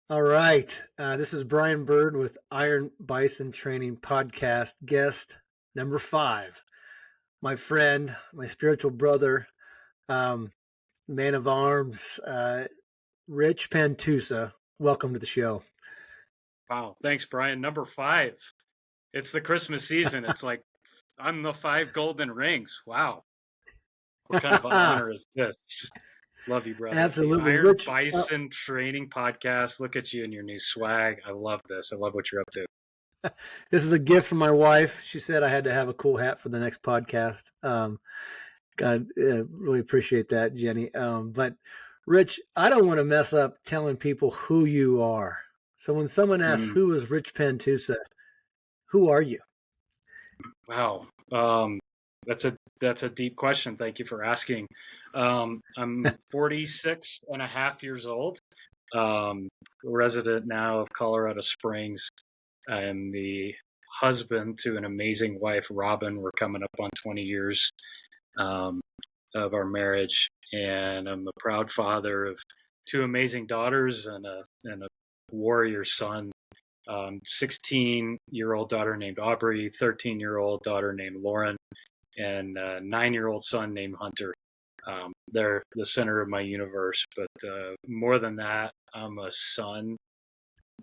All right. This is Bryan Byrd with Iron Bison Training Podcast, guest number 5. My friend, my spiritual brother, um, man of arms, Rich Pantusa. Welcome to the show. Wow. Thanks, Brian. Number 5. It's the Christmas season. It's like I'm the 5 golden rings. Wow. What kind of an honor is this? Love you, brother. The Absolutely. Iron Rich, Bison Training Podcast. Look at you and your new swag. I love this. I love what you're up to. this is a gift from my wife. She said I had to have a cool hat for the next podcast. God, really appreciate that, Jenny. But Rich, I don't want to mess up telling people who you are. So when someone asks, Mm, who is Rich Pantusa, who are you? wow. That's a deep question. Thank you for asking. I'm 46 and a half years old, resident now of Colorado Springs. I am the husband to an amazing wife, Robin. We're coming up on 20 years um, of our marriage, and I'm a proud father of 2 amazing daughters and a warrior son. 16-year-old daughter named Aubrey, 13-year-old daughter named Lauren, and a 9-year-old son named Hunter. They're the center of my universe, but more than that, I'm a son,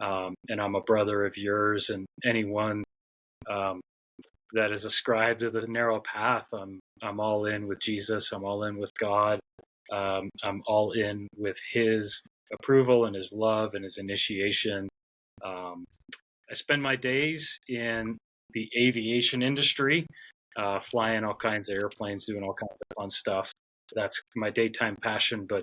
and I'm a brother of yours and anyone um, that is ascribed to the narrow path. I'm all in with Jesus. I'm all in with God. I'm all in with His approval and His love and His initiation. Um, I spend my days in the aviation industry, flying all kinds of airplanes, doing all kinds of fun stuff. That's my daytime passion, but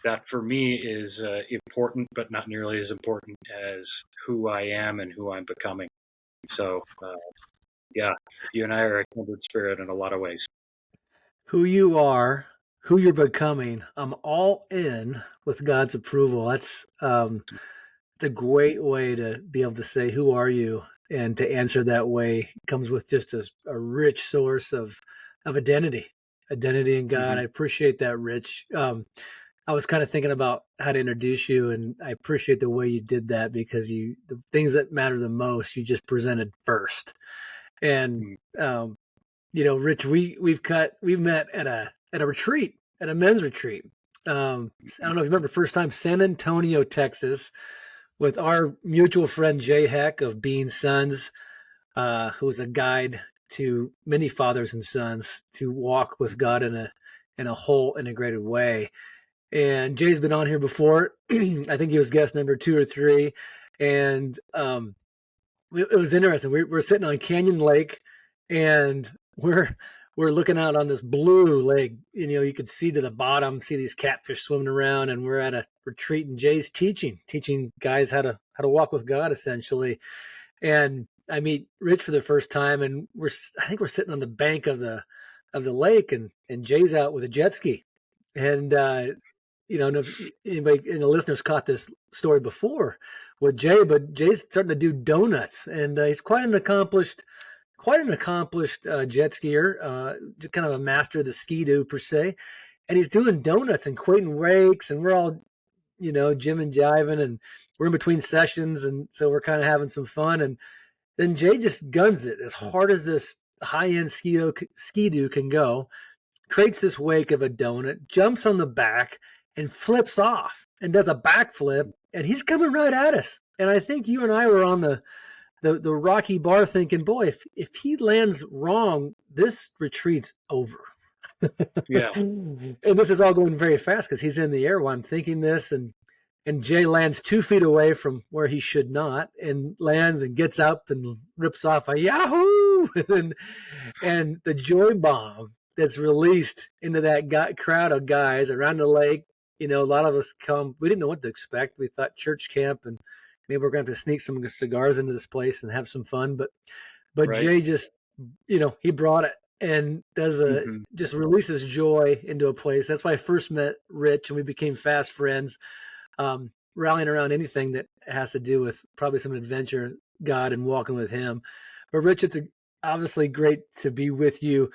that for me is important, but not nearly as important as who I am and who I'm becoming. So, yeah, you and I are a kindred spirit in a lot of ways. Who you are, who you're becoming. I'm all in with God's approval. It's a great way to be able to say, who are you? And to answer that way comes with just a rich source of identity in God. Mm-hmm. I appreciate that, Rich. I was kind of thinking about how to introduce you, and I appreciate the way you did that because the things that matter the most, you just presented first. And Rich, we've met at a retreat, at a men's retreat. I don't know if you remember the first time, San Antonio, Texas, with our mutual friend Jay Heck of Being Sons, who was a guide to many fathers and sons to walk with God in a whole integrated way. And Jay's been on here before. I think he was guest number 2 or 3, and it was interesting. We're sitting on Canyon Lake, and we're looking out on this blue lake. You could see to the bottom, see these catfish swimming around, and we're at a retreat. And Jay's teaching guys how to walk with God, essentially. And I meet Rich for the first time, and I think we're sitting on the bank of the lake, and Jay's out with a jet ski, and if anybody in the listeners caught this story before with Jay, but Jay's starting to do donuts, and he's quite an accomplished jet skier, kind of a master of the ski-doo per se, and he's doing donuts and quoting rakes, and we're all, Jim and jiving, and we're in between sessions, and so we're kind of having some fun, and then Jay just guns it as hard as this high-end ski-doo can go, creates this wake of a donut, jumps on the back, and flips off and does a backflip, and he's coming right at us. And I think you and I were on the rocky bar thinking, boy, if he lands wrong, this retreat's over. Yeah. And this is all going very fast because he's in the air while I'm thinking this, and Jay lands 2 feet away from where he should not, and lands and gets up and rips off a Yahoo! and the joy bomb that's released into that crowd of guys around the lake. A lot of us come. We didn't know what to expect. We thought church camp, and maybe we're going to have to sneak some cigars into this place and have some fun. But Right. Jay just, he brought it and Mm-hmm. just releases joy into a place. That's why I first met Rich, and we became fast friends, rallying around anything that has to do with probably some adventure, God, and walking with Him. But Rich, it's obviously great to be with you.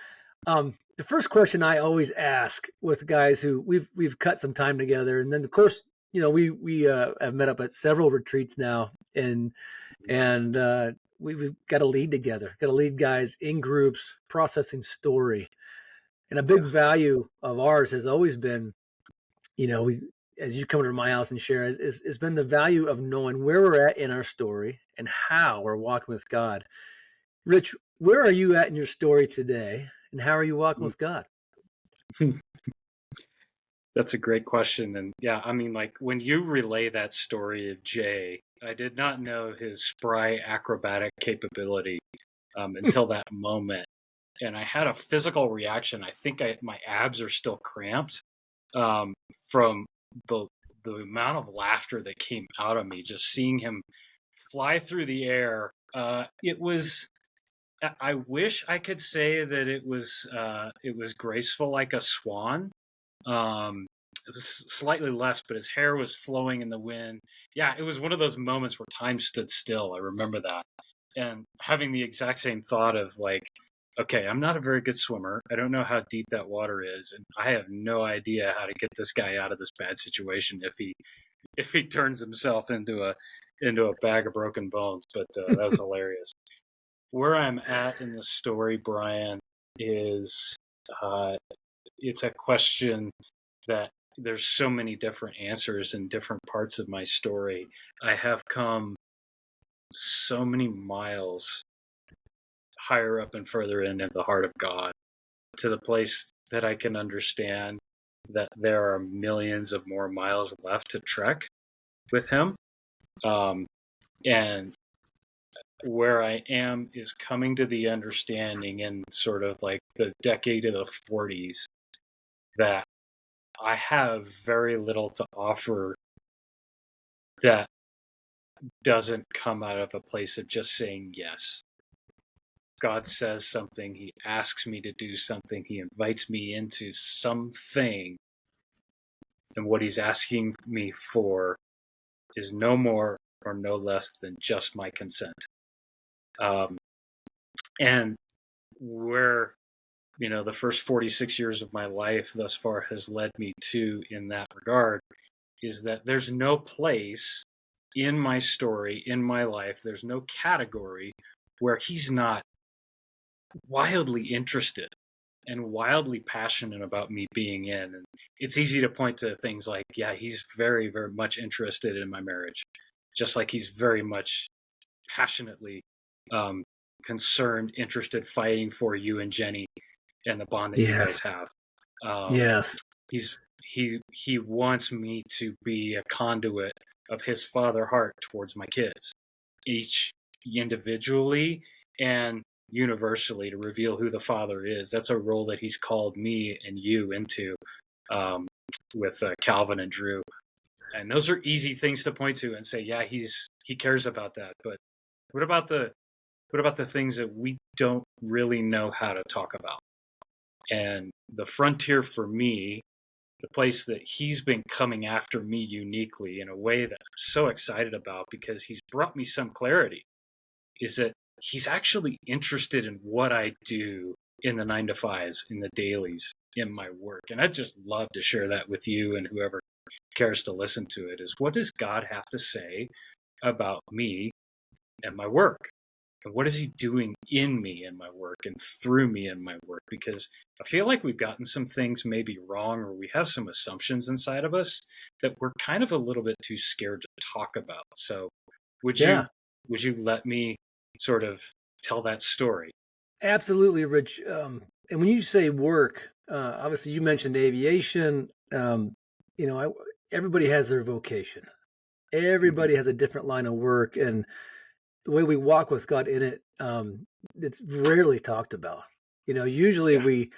The first question I always ask with guys who we've cut some time together, and then of course we have met up at several retreats now, and we've got to lead together, got to lead guys in groups, processing story. And a big Yeah. value of ours has always been, we as you come to my house and share, has been the value of knowing where we're at in our story and how we're walking with God. Rich, where are you at in your story today, and how are you walking with God? That's a great question. And yeah, I mean, like when you relay that story of Jay, I did not know his spry acrobatic capability until that moment. And I had a physical reaction. I think my abs are still cramped um, from the the amount of laughter that came out of me just seeing him fly through the air. It was. I wish I could say that it was graceful like a swan. It was slightly less, but his hair was flowing in the wind. Yeah, it was one of those moments where time stood still. I remember that. And having the exact same thought of like, okay, I'm not a very good swimmer. I don't know how deep that water is, and I have no idea how to get this guy out of this bad situation if he turns himself into a bag of broken bones. But that was hilarious. Where I'm at in the story, Brian, is uh, it's a question that there's so many different answers in different parts of my story. I have come so many miles higher up and further into the heart of God to the place that I can understand that there are millions of more miles left to trek with Him. Um, and where I am is coming to the understanding in sort of like the decade of the 40s that I have very little to offer that doesn't come out of a place of just saying yes. God says something, He asks me to do something, He invites me into something, and what He's asking me for is no more or no less than just my consent. Um, and where the first 46 years of my life thus far has led me to in that regard is that there's no place in my story, in my life, there's no category where He's not wildly interested and wildly passionate about me being in. And it's easy to point to things like, yeah, He's very, very much interested in my marriage, just like He's very much passionately um, concerned, interested, fighting for you and Jenny and the bond that you Yes. guys have. Um, Yes. he wants me to be a conduit of His father heart towards my kids, each individually and universally, to reveal who the Father is. That's a role that He's called me and you into um, with Calvin and Drew. And those are easy things to point to and say, yeah, he cares about that. But what about the things that we don't really know how to talk about? And the frontier for me, the place that He's been coming after me uniquely in a way that I'm so excited about because He's brought me some clarity, is that He's actually interested in what I do in the 9 to 5s, in the dailies, in my work. And I'd just love to share that with you and whoever cares to listen to it, is what does God have to say about me and my work? And what is He doing in me and my work and through me and my work? Because I feel like we've gotten some things maybe wrong, or we have some assumptions inside of us that we're kind of a little bit too scared to talk about. So would Yeah, you would you let me sort of tell that story? absolutely, Rich. And when you say work, obviously you mentioned aviation. You know, I, everybody has their vocation. Mm-hmm. Everybody has a different line of work, and the way we walk with God in it, it's rarely talked about. Usually Yeah, we,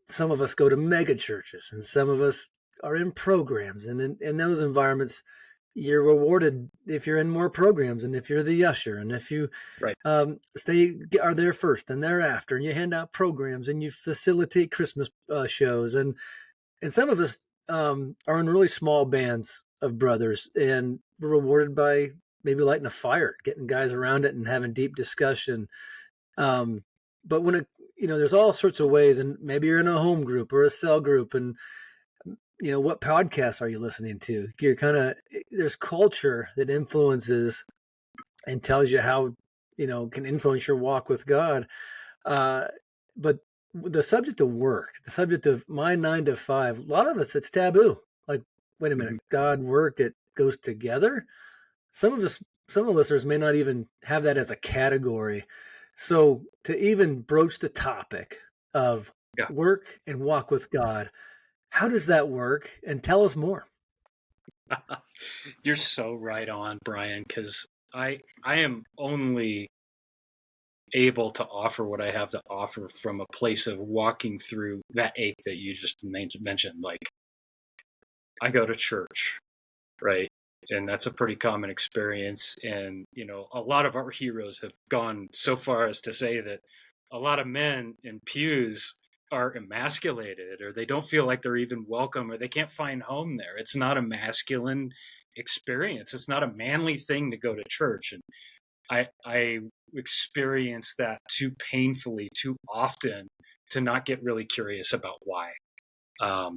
some of us go to mega churches, and some of us are in programs, and in those environments, you're rewarded if you're in more programs, and if you're the usher, and if you right. are there first and thereafter, and you hand out programs, and you facilitate Christmas shows, and some of us are in really small bands of brothers, and we're rewarded by maybe lighting a fire, getting guys around it, and having deep discussion. Um, but when there's all sorts of ways, and maybe you're in a home group or a cell group, and what podcasts are you listening to? You're kind of, there's culture that influences and tells you how, can influence your walk with God. Uh, but the subject of work, the subject of my 9 to 5, a lot of us, it's taboo. Like, wait a minute, Mhm. God, work, it goes together. Some of us, some of the listeners may not even have that as a category. So to even broach the topic of Yeah. work and walk with God, how does that work? And tell us more. You're so right on, Brian, because I am only able to offer what I have to offer from a place of walking through that ache that you just mentioned. Like, I go to church, right? And that's a pretty common experience. And, a lot of our heroes have gone so far as to say that a lot of men in pews are emasculated, or they don't feel like they're even welcome, or they can't find home there. It's not a masculine experience. It's not a manly thing to go to church. And I experience that too painfully, too often, to not get really curious about why. Um,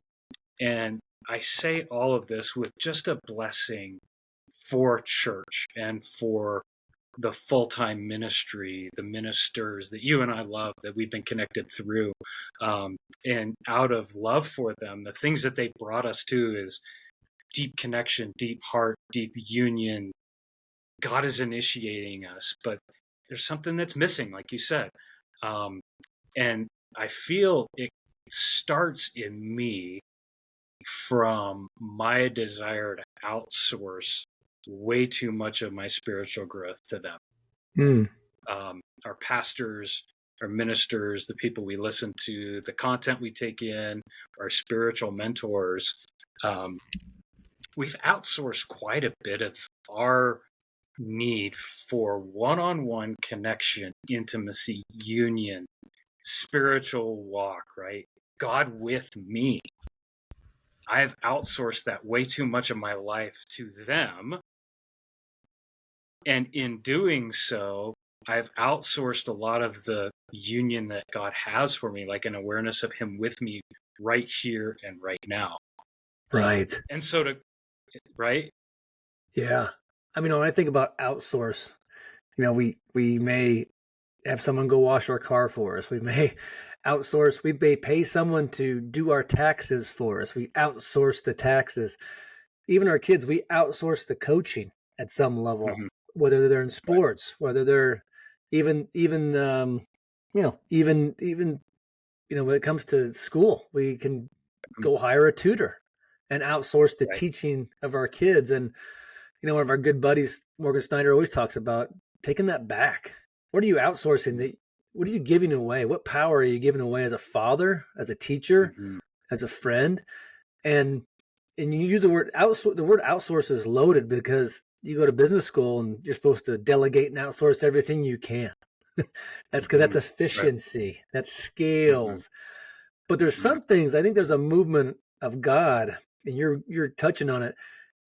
and I say all of this with just a blessing for church and for the full-time ministry, the ministers that you and I love, that we've been connected through. And out of love for them, the things that they brought us to is deep connection, deep heart, deep union. God is initiating us, but there's something that's missing, like you said. Um, and I feel it starts in me from my desire to outsource way too much of my spiritual growth to them. Mm. Our pastors, our ministers, the people we listen to, the content we take in, our spiritual mentors, um, we've outsourced quite a bit of our need for one-on-one connection, intimacy, union, spiritual walk, right? God with me. I've outsourced that way too much of my life to them. And in doing so, I've outsourced a lot of the union that God has for me, like an awareness of Him with me right here and right now. Right. And so right? Yeah. I mean, when I think about outsource, we may have someone go wash our car for us. We may outsource, we may pay someone to do our taxes for us. We outsource the taxes. Even our kids, we outsource the coaching at some level, Mm-hmm. whether they're in Right. sports, whether they're even when it comes to school, we can Mm-hmm. go hire a tutor and outsource the Right. teaching of our kids. And one of our good buddies, Morgan Snyder, always talks about taking that back. What are you outsourcing? What are you giving away? What power are you giving away as a father, as a teacher, Mm-hmm. as a friend? And you use the word outsource. The word outsource is loaded because you go to business school and you're supposed to delegate and outsource everything you can. That's because Mm-hmm. that's Right. efficiency, that's Mm-hmm. scales. But there's Mm-hmm. some things, I think there's a movement of God, and you're touching on it.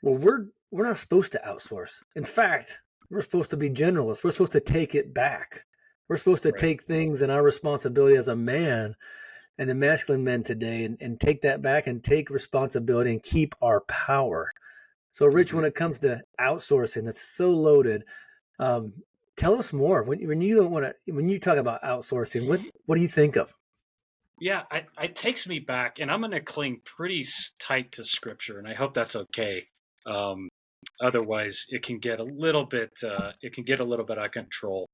Well, we're not supposed to outsource. In fact, we're supposed to be generalists. We're supposed to take it back. We're supposed to Right. take things and our responsibility as a man and the masculine men today, and take that back and take responsibility and keep our power. So, Rich, Mm-hmm. when it comes to outsourcing, that's so loaded. Um, Tell us more. When you don't want to, when you talk about outsourcing, what do you think of? Yeah, it takes me back, and I'm going to cling pretty tight to scripture, and I hope that's okay. Um, Otherwise, it can get a little bit out of control.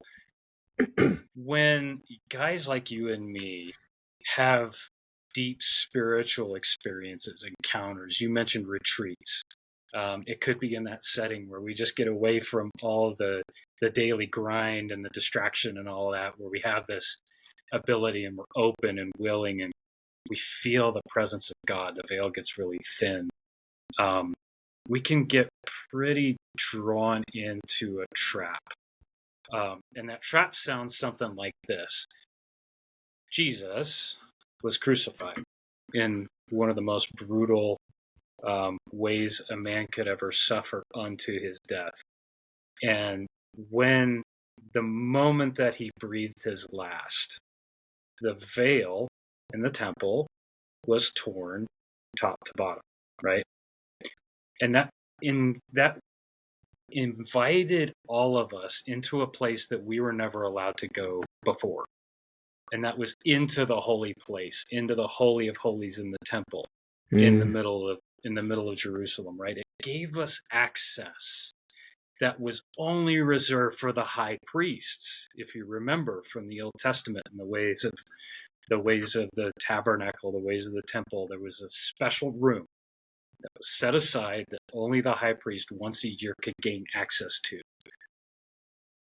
When guys like you and me have deep spiritual experiences, encounters, you mentioned retreats. It could be in that setting where we just get away from all the daily grind and the distraction and all that, where we have this ability and we're open and willing and we feel the presence of God. The veil gets really thin. Um, we can get pretty drawn into a trap. And that trap sounds something like this: Jesus was crucified in one of the most brutal ways a man could ever suffer unto his death. And when the moment that he breathed his last, the veil in the temple was torn, top to bottom, right? And that invited all of us into a place that we were never allowed to go before. And that was into the holy place, into the holy of holies in the temple, in the middle of Jerusalem, right? It gave us access that was only reserved for the high priests, if you remember from the Old Testament, and the ways of the tabernacle, the ways of the temple. There was a special room that was set aside that only the high priest once a year could gain access to.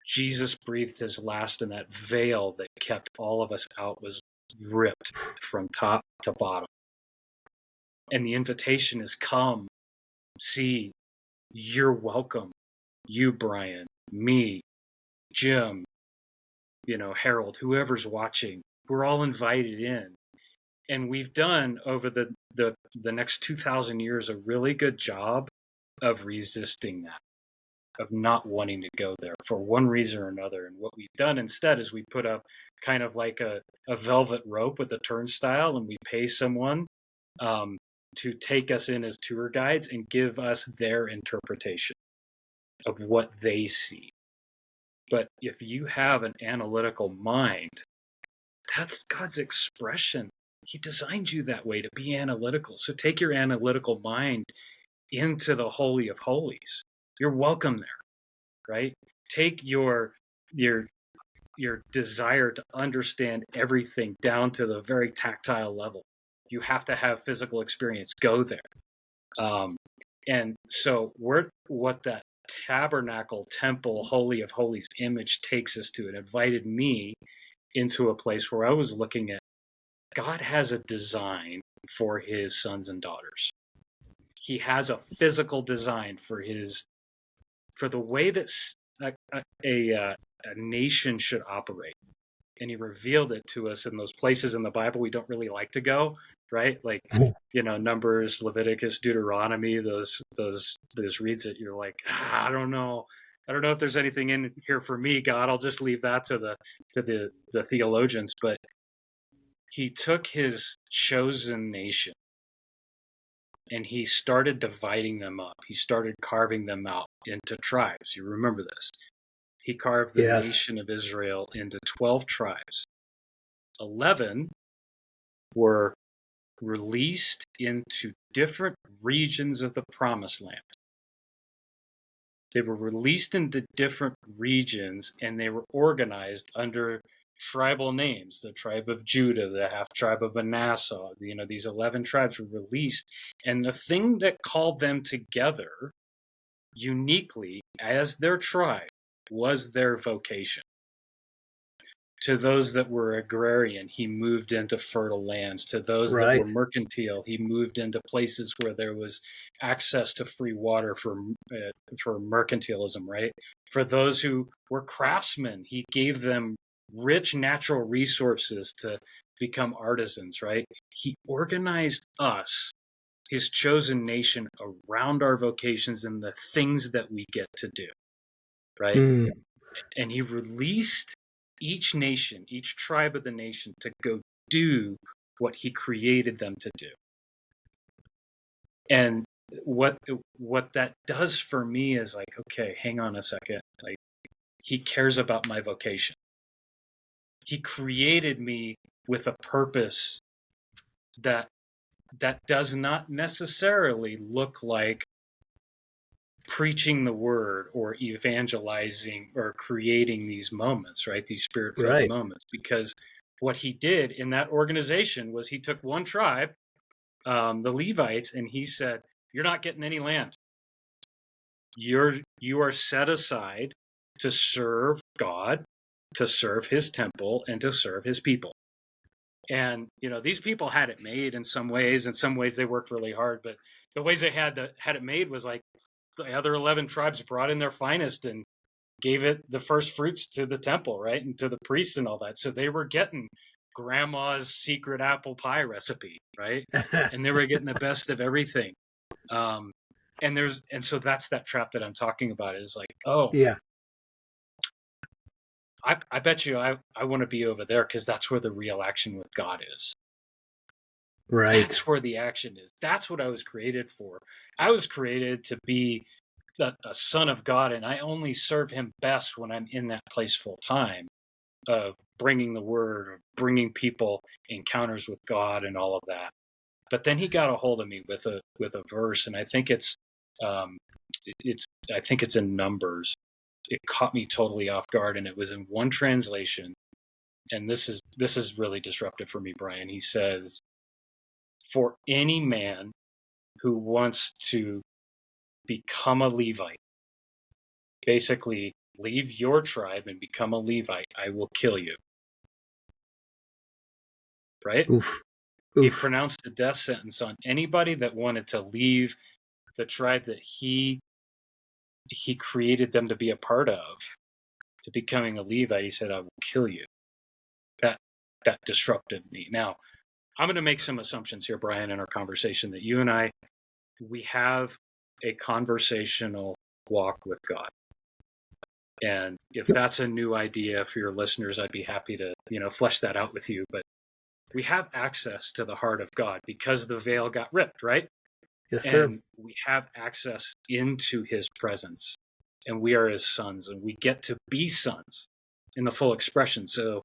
Jesus breathed his last, and that veil that kept all of us out was ripped from top to bottom. And the invitation is, come, see, you're welcome. You, Bryan, me, Jim, Harold, whoever's watching, we're all invited in. And we've done over the next 2,000 years a really good job of resisting that, of not wanting to go there for one reason or another. And what we've done instead is we put up kind of like a velvet rope with a turnstile, and we pay someone to take us in as tour guides and give us their interpretation of what they see. But if you have an analytical mind, that's God's expression. He designed you that way, to be analytical. So take your analytical mind into the Holy of Holies. You're welcome there, right? Take your desire to understand everything down to the very tactile level. You have to have physical experience. Go there. And so what that tabernacle, temple, Holy of Holies image takes us to, it invited me into a place where I was looking at, God has a design for his sons and daughters. He has a physical design for the way that a nation should operate. And he revealed it to us in those places in the Bible we don't really like to go, right? Like, Numbers, Leviticus, Deuteronomy, those reads that you're like, I don't know if there's anything in here for me, God. I'll just leave that to the theologians. But he took his chosen nation and he started dividing them up. He started carving them out into tribes. You remember this. He carved the nation of Israel into 12 tribes. 11 were released into different regions of the Promised Land. They were released into different regions, and they were organized under tribal names. The tribe of Judah, the half tribe of Manasseh, these 11 tribes were released. And the thing that called them together uniquely as their tribe was their vocation. To those that were agrarian, he moved into fertile lands. To those that were mercantile, he moved into places where there was access to free water for mercantilism, right? For those who were craftsmen, he gave them rich natural resources to become artisans, right? He organized us, his chosen nation, around our vocations and the things that we get to do, right? And he released each nation, each tribe of the nation, to go do what he created them to do. And what that does for me is like, okay, hang on a second. Like, he cares about my vocation. He created me with a purpose that does not necessarily look like preaching the word or evangelizing or creating these moments, right? These spirit-filled moments. Because what he did in that organization was he took one tribe, the Levites, and he said, you're not getting any land. You are set aside to serve God, to serve his temple, and to serve his people. And, these people had it made in some ways. In some ways they worked really hard, but the ways they had it made was like, the other 11 tribes brought in their finest and gave it the first fruits to the temple, right? And to the priests and all that. So they were getting grandma's secret apple pie recipe, right? And they were getting the best of everything. And so that's that trap that I'm talking about, is like, I bet you I want to be over there because that's where the real action with God is. Right. That's where the action is. That's what I was created for. I was created to be a son of God, and I only serve him best when I'm in that place full time of bringing the word, of bringing people encounters with God and all of that. But then he got a hold of me with a verse, and I think um, it's in Numbers. It caught me totally off guard, and it was in one translation. And this is really disruptive for me, Brian. He says, "For any man who wants to become a Levite, basically leave your tribe and become a Levite, I will kill you." Right? Oof. He Oof. pronounced a death sentence on anybody that wanted to leave the tribe that he created them to be a part of, to becoming a Levite. He said, "I will kill you." That disrupted me. Now, I'm going to make some assumptions here, Brian, in our conversation that you and I, we have a conversational walk with God. And if that's a new idea for your listeners, I'd be happy to, flesh that out with you. But we have access to the heart of God because the veil got ripped, right? Yes, sir. And we have access into his presence, and we are his sons, and we get to be sons in the full expression. So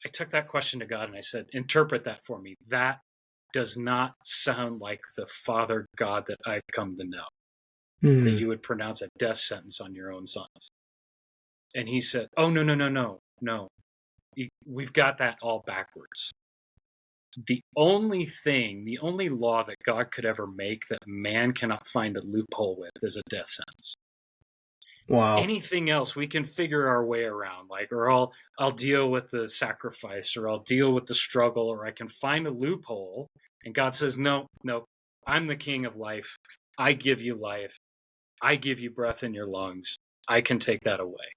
I took that question to God and I said, interpret that for me. That does not sound like the Father God that I've come to know, that Hmm. you would pronounce a death sentence on your own sons. And he said, oh, no. We've got that all backwards. The only law that God could ever make that man cannot find a loophole with is a death sentence. Wow. Anything else we can figure our way around, or I'll deal with the sacrifice, or I'll deal with the struggle, or I can find a loophole. And God says, no, I'm the king of life. I give you life. I give you breath in your lungs. I can take that away.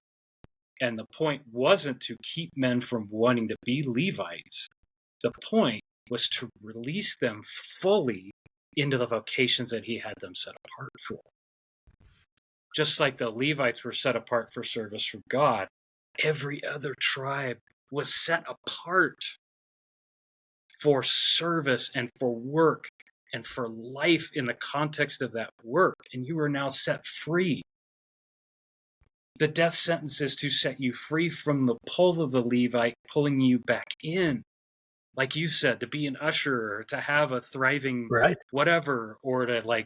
And the point wasn't to keep men from wanting to be Levites. The point was to release them fully into the vocations that he had them set apart for. Just like the Levites were set apart for service for God, every other tribe was set apart for service and for work and for life in the context of that work. And you are now set free. The death sentence is to set you free from the pull of the Levite pulling you back in. Like you said, to be an usher, or to have a thriving Right. whatever, or to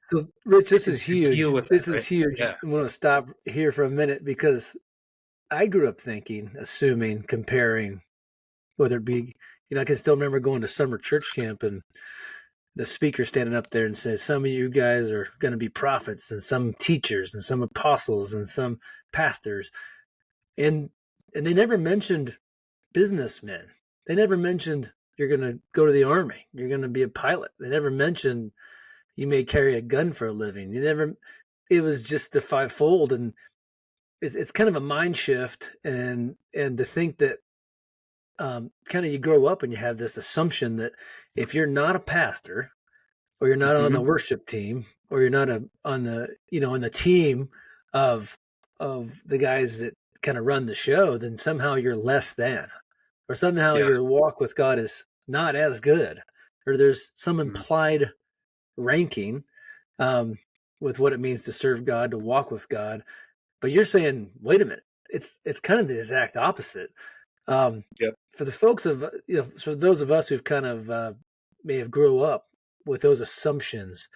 So, Rich, this is to deal huge. with that, This is right? huge. Yeah. I'm going to stop here for a minute because I grew up thinking, assuming, comparing, whether it be, I can still remember going to summer church camp and the speaker standing up there and says, some of you guys are going to be prophets and some teachers and some apostles and some pastors. And they never mentioned businessmen. They never mentioned you're going to go to the army. You're going to be a pilot. They never mentioned you may carry a gun for a living. It was just the fivefold. And it's kind of a mind shift. And to think that kind of you grow up and you have this assumption that if you're not a pastor, or you're not on the Mm-hmm. worship team, or you're not on the team of the guys that kind of run the show, then somehow you're less than, or somehow Yeah. your walk with God is not as good, or there's some Mm-hmm. implied ranking um, with what it means to serve God, to walk with God. But you're saying, wait a minute, it's kind of the exact opposite. Yep. For the folks for those of us who've kind of may have grew up with those assumptions,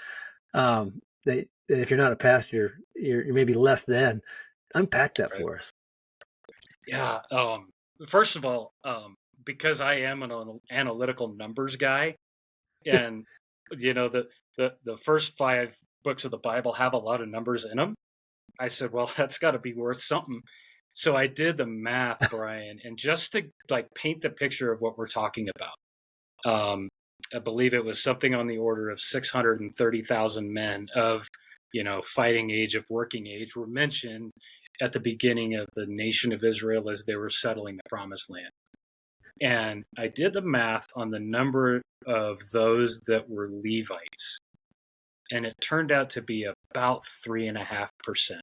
that if you're not a pastor, you're maybe less than. Unpack that Right. for us. Yeah. First of all, because I am an analytical numbers guy, and the first 5 books of the Bible have a lot of numbers in them. I said, well, that's got to be worth something. So I did the math, Brian, and just to paint the picture of what we're talking about, I believe it was something on the order of 630,000 men of, fighting age, of working age, were mentioned at the beginning of the nation of Israel as they were settling the Promised Land. And I did the math on the number of those that were Levites, and it turned out to be about 3.5%.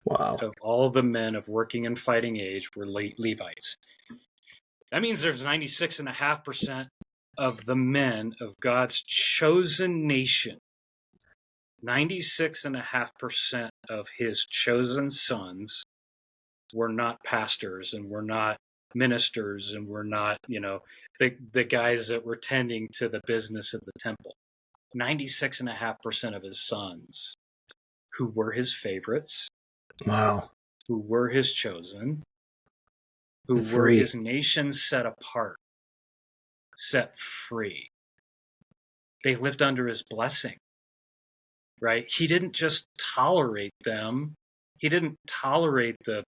Wow. Of all the men of working and fighting age were Levites. That means there's 96.5% of the men of God's chosen nation, 96.5% of his chosen sons were not pastors and were not ministers and were not, the guys that were tending to the business of the temple. 96.5% of his sons, who were his favorites, Wow. who were his chosen, who And were free. his nation set apart, set free. They lived under his blessing, right? He didn't just tolerate them. He didn't tolerate the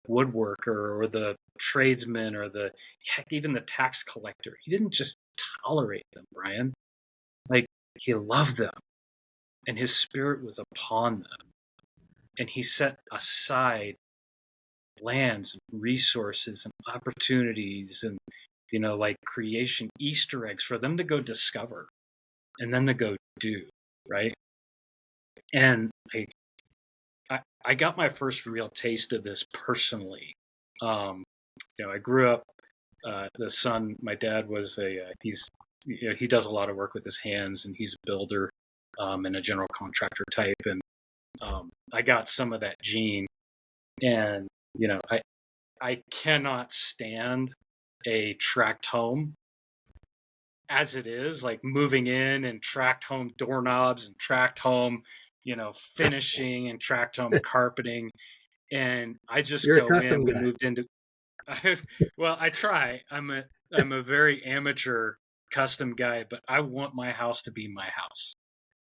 woodworker or the tradesman or even the tax collector. He didn't just tolerate them, Bryan. Like, he loved them, and his spirit was upon them. And he set aside lands and resources and opportunities and, like creation Easter eggs for them to go discover and then to go do, right? And I got my first real taste of this personally. I grew up, the son, my dad was he does a lot of work with his hands, and he's a builder and a general contractor type. And I got some of that gene, and, I cannot stand a tract home as it is, like moving in and tract home doorknobs and tract home, finishing and tract home carpeting. And I just You're a go in. custom We guy. moved into, well, I try. I'm a very amateur custom guy, but I want my house to be my house.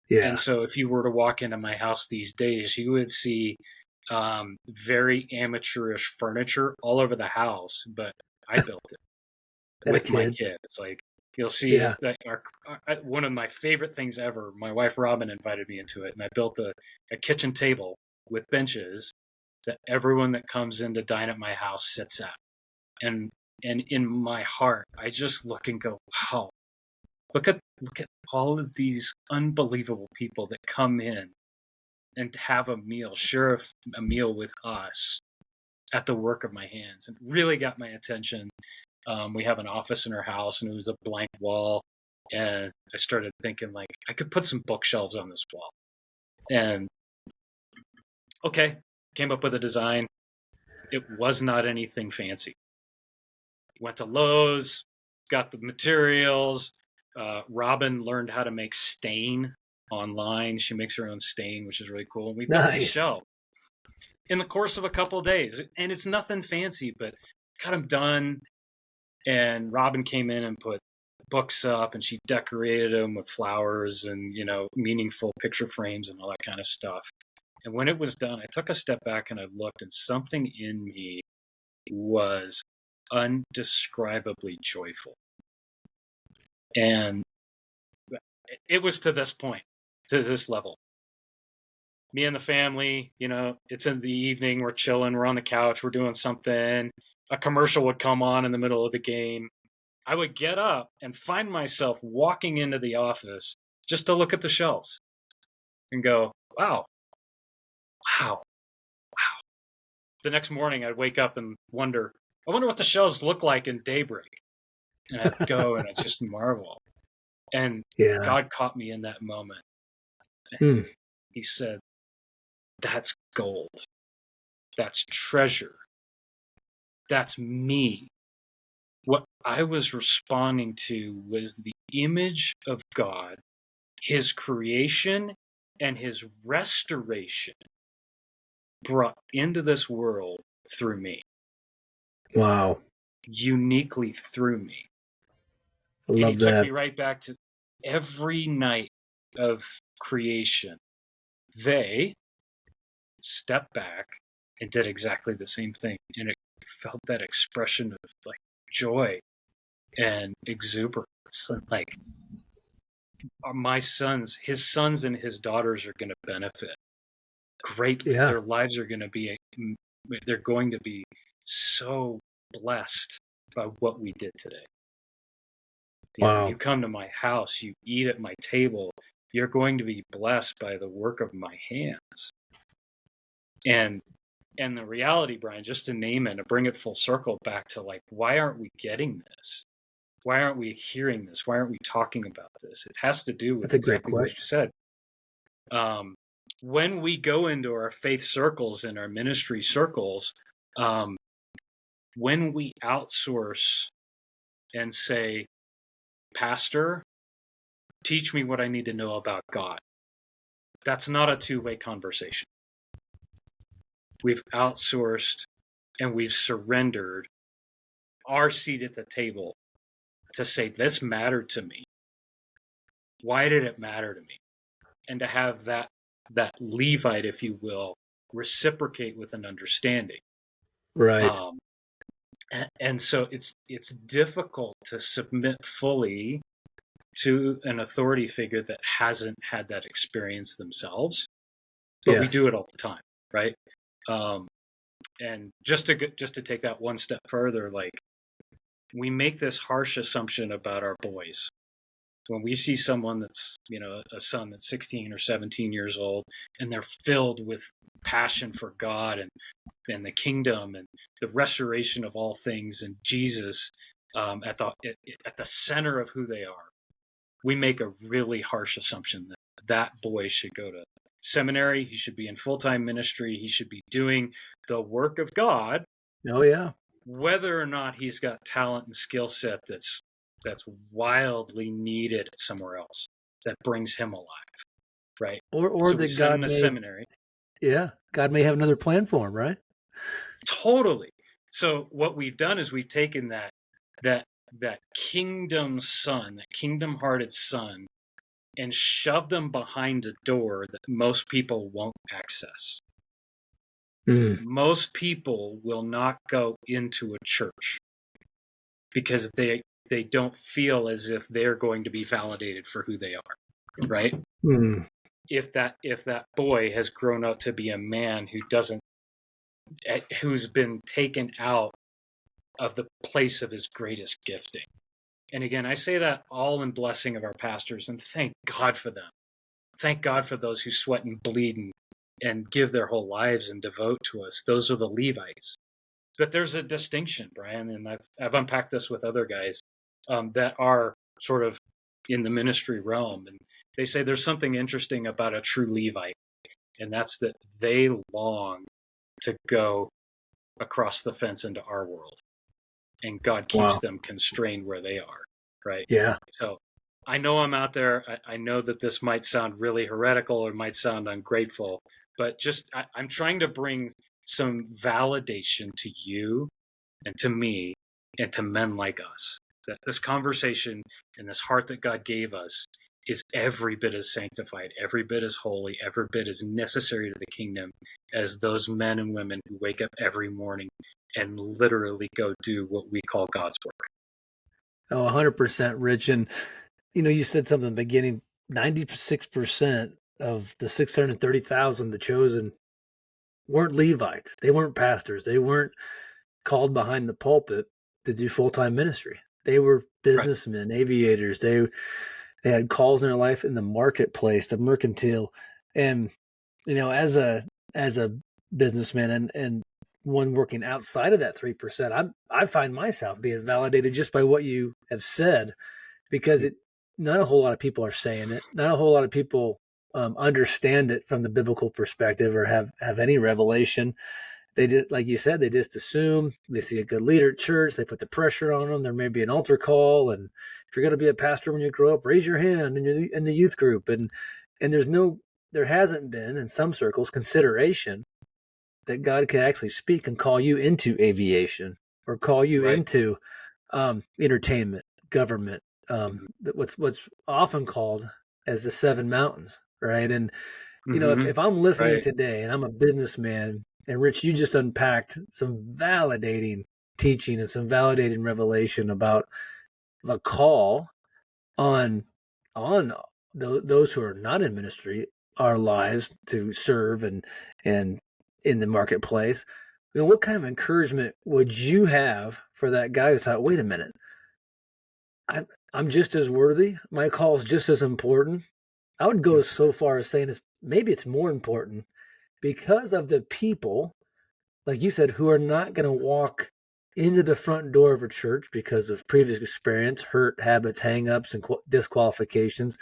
Yeah. And so if you were to walk into my house these days, you would see very amateurish furniture all over the house, but I built it That a with my kid. kids. Like, you'll see Yeah. that one of my favorite things ever, my wife Robin invited me into it, and I built a kitchen table with benches that everyone that comes in to dine at my house sits at. And in my heart, I just look and go, wow, look at all of these unbelievable people that come in and have a meal, share a meal with us at the work of my hands. And really got my attention. We have an office in our house, and it was a blank wall. And I started thinking, like, I could put some bookshelves on this wall. And okay, came up with a design. It was not anything fancy. Went to Lowe's, got the materials. Robin learned how to make stain online. She makes her own stain, which is really cool. And we built these Nice. shelves in the course of a couple of days. And it's nothing fancy, but got them done. And Robin came in and put books up, and she decorated them with flowers and, meaningful picture frames and all that kind of stuff. And when it was done, I took a step back and I looked, and something in me was undescribably joyful. And it was to this point, to this level. Me and the family, it's in the evening, we're chilling, we're on the couch, we're doing something. A commercial would come on in the middle of the game. I would get up and find myself walking into the office just to look at the shelves and go, wow. The next morning I'd wake up and I wonder what the shelves look like in daybreak. And I'd go and I'd just marvel. And Yeah. God caught me in that moment. He said, that's gold. That's treasure. That's me. What I was responding to was the image of God, his creation and his restoration brought into this world through me. Wow. Uniquely through me. I And love he took that. me right back to every night of creation. They stepped back and did exactly the same thing. And it felt that expression of, like, joy and exuberance. And, like, my sons, his sons and his daughters are going to benefit greatly. Yeah. Their lives are going to be, they're going to be so blessed by what we did today. Wow. You come to my house, you eat at my table, you're going to be blessed by the work of my hands. And the reality, Bryan, just to name it, to bring it full circle back to, like, why aren't we getting this? Why aren't we hearing this? Why aren't we talking about this? It has to do with That's a great exactly what you question. said. When we go into our faith circles and our ministry circles, when we outsource and say, Pastor, teach me what I need to know about God, that's not a two-way conversation. We've outsourced and we've surrendered our seat at the table to say, this mattered to me. Why did it matter to me? And to have that Levite, if you will, reciprocate with an understanding. Right. And so it's difficult to submit fully to an authority figure that hasn't had that experience themselves, but we Yes. do it all the time, right? And just to take that one step further, like, we make this harsh assumption about our boys. When we see someone that's, a son that's 16 or 17 years old, and they're filled with passion for God and the kingdom and the restoration of all things and Jesus at the center of who they are, we make a really harsh assumption that boy should go to seminary, he should be in full-time ministry, he should be doing the work of God. Oh yeah. Whether or not he's got talent and skill set that's wildly needed somewhere else that brings him alive, right? Or So we that send him God to may, seminary. yeah, God may have another plan for him, right? Totally. So what we've done is we've taken that kingdom son, that kingdom-hearted son, and shoved him behind a door that most people won't access. Most people will not go into a church because they don't feel as if they're going to be validated for who they are, right? If that boy has grown up to be a man who's been taken out of the place of his greatest gifting. And again, I say that all in blessing of our pastors, and thank God for them. Thank God for those who sweat and bleed and give their whole lives and devote to us. Those are the Levites. But there's a distinction, Brian, and I've unpacked this with other guys that are sort of in the ministry realm. And they say there's something interesting about a true Levite, and that's that they long to go across the fence into our world. And God keeps them constrained where they are, right? Yeah. So I know I'm out there. I know that this might sound really heretical or might sound ungrateful, but I'm trying to bring some validation to you and to me and to men like us. That this conversation and this heart that God gave us is every bit as sanctified, every bit as holy, every bit as necessary to the kingdom as those men and women who wake up every morning and literally go do what we call God's work. Oh, 100%, Rich. And, you said something in the beginning, 96% of the 630,000, the chosen, weren't Levites. They weren't pastors. They weren't called behind the pulpit to do full-time ministry. They were businessmen, right. Aviators. They had calls in their life in the marketplace, the mercantile. And, as a businessman and one working outside of that 3%, I find myself being validated just by what you have said, because not a whole lot of people are saying it. Not a whole lot of people understand it from the biblical perspective or have any revelation. They did, like you said, they just assume they see a good leader at church. They put the pressure on them. There may be an altar call, and if you're going to be a pastor when you grow up, raise your hand in the youth group. And there hasn't been in some circles consideration that God can actually speak and call you into aviation or call you into entertainment, government, what's often called as the seven mountains, right? And if I'm listening today and I'm a businessman, and Rich, you just unpacked some validating teaching and some validating revelation about the call on those who are not in ministry, our lives to serve and in the marketplace. What kind of encouragement would you have for that guy who thought, wait a minute, I'm just as worthy. My call is just as important. I would go so far as saying maybe it's more important because of the people, like you said, who are not going to walk into the front door of a church because of previous experience, hurt, habits, hang-ups, and disqualifications.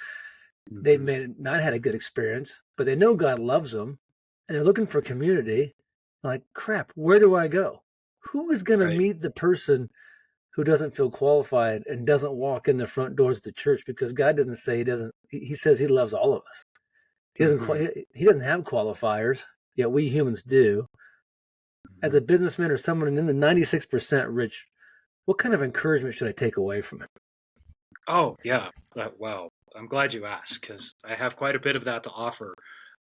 They Mm-hmm. may not had a good experience, but they know God loves them, and they're looking for community. Like, crap, where do I go? Who is going to Right. meet the person who doesn't feel qualified and doesn't walk in the front doors of the church? Because God doesn't say he doesn't. He says he loves all of us. He doesn't. Mm-hmm. He doesn't have qualifiers. Yet we humans do. As Mm-hmm. a businessman or someone in the 96% rich, what kind of encouragement should I take away from it? Oh, yeah. Wow. I'm glad you asked because I have quite a bit of that to offer.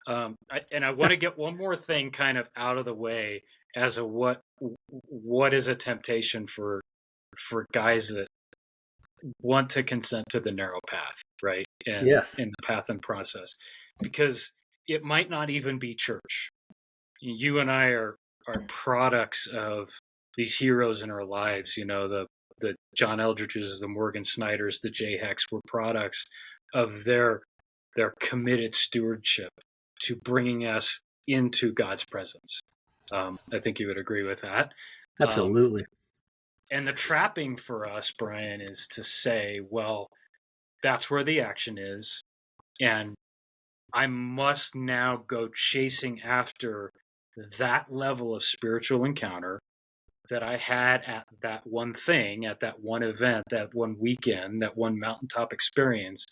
And I want to get one more thing kind of out of the way as a what is a temptation for guys that want to consent to the narrow path, right? And Yes, in the path and process, because it might not even be church. You and I are products of these heroes in our lives. You know, the John Eldridges, the Morgan Snyders, the Jay Hecks were products of their committed stewardship to bringing us into God's presence. I think you would agree with that. Um, absolutely. and the trapping for us, Bryan, is to say, well, that's where the action is, and I must now go chasing after that level of spiritual encounter that I had at that one thing, at that one event, that one weekend, that one mountaintop experience.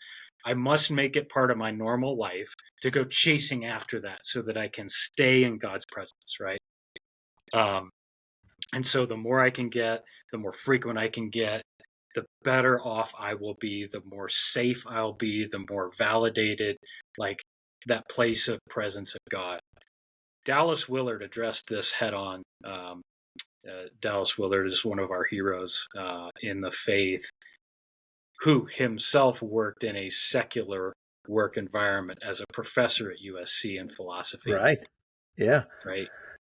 I must make it part of my normal life to go chasing after that so that I can stay in God's presence, right? Um, and so the more I can get, the more frequent I can get, the better off I will be, the more safe I'll be, the more validated, like that place of presence of God. Dallas Willard addressed this head on. Dallas Willard is one of our heroes in the faith, who himself worked in a secular work environment as a professor at USC in philosophy, Right. Yeah. right?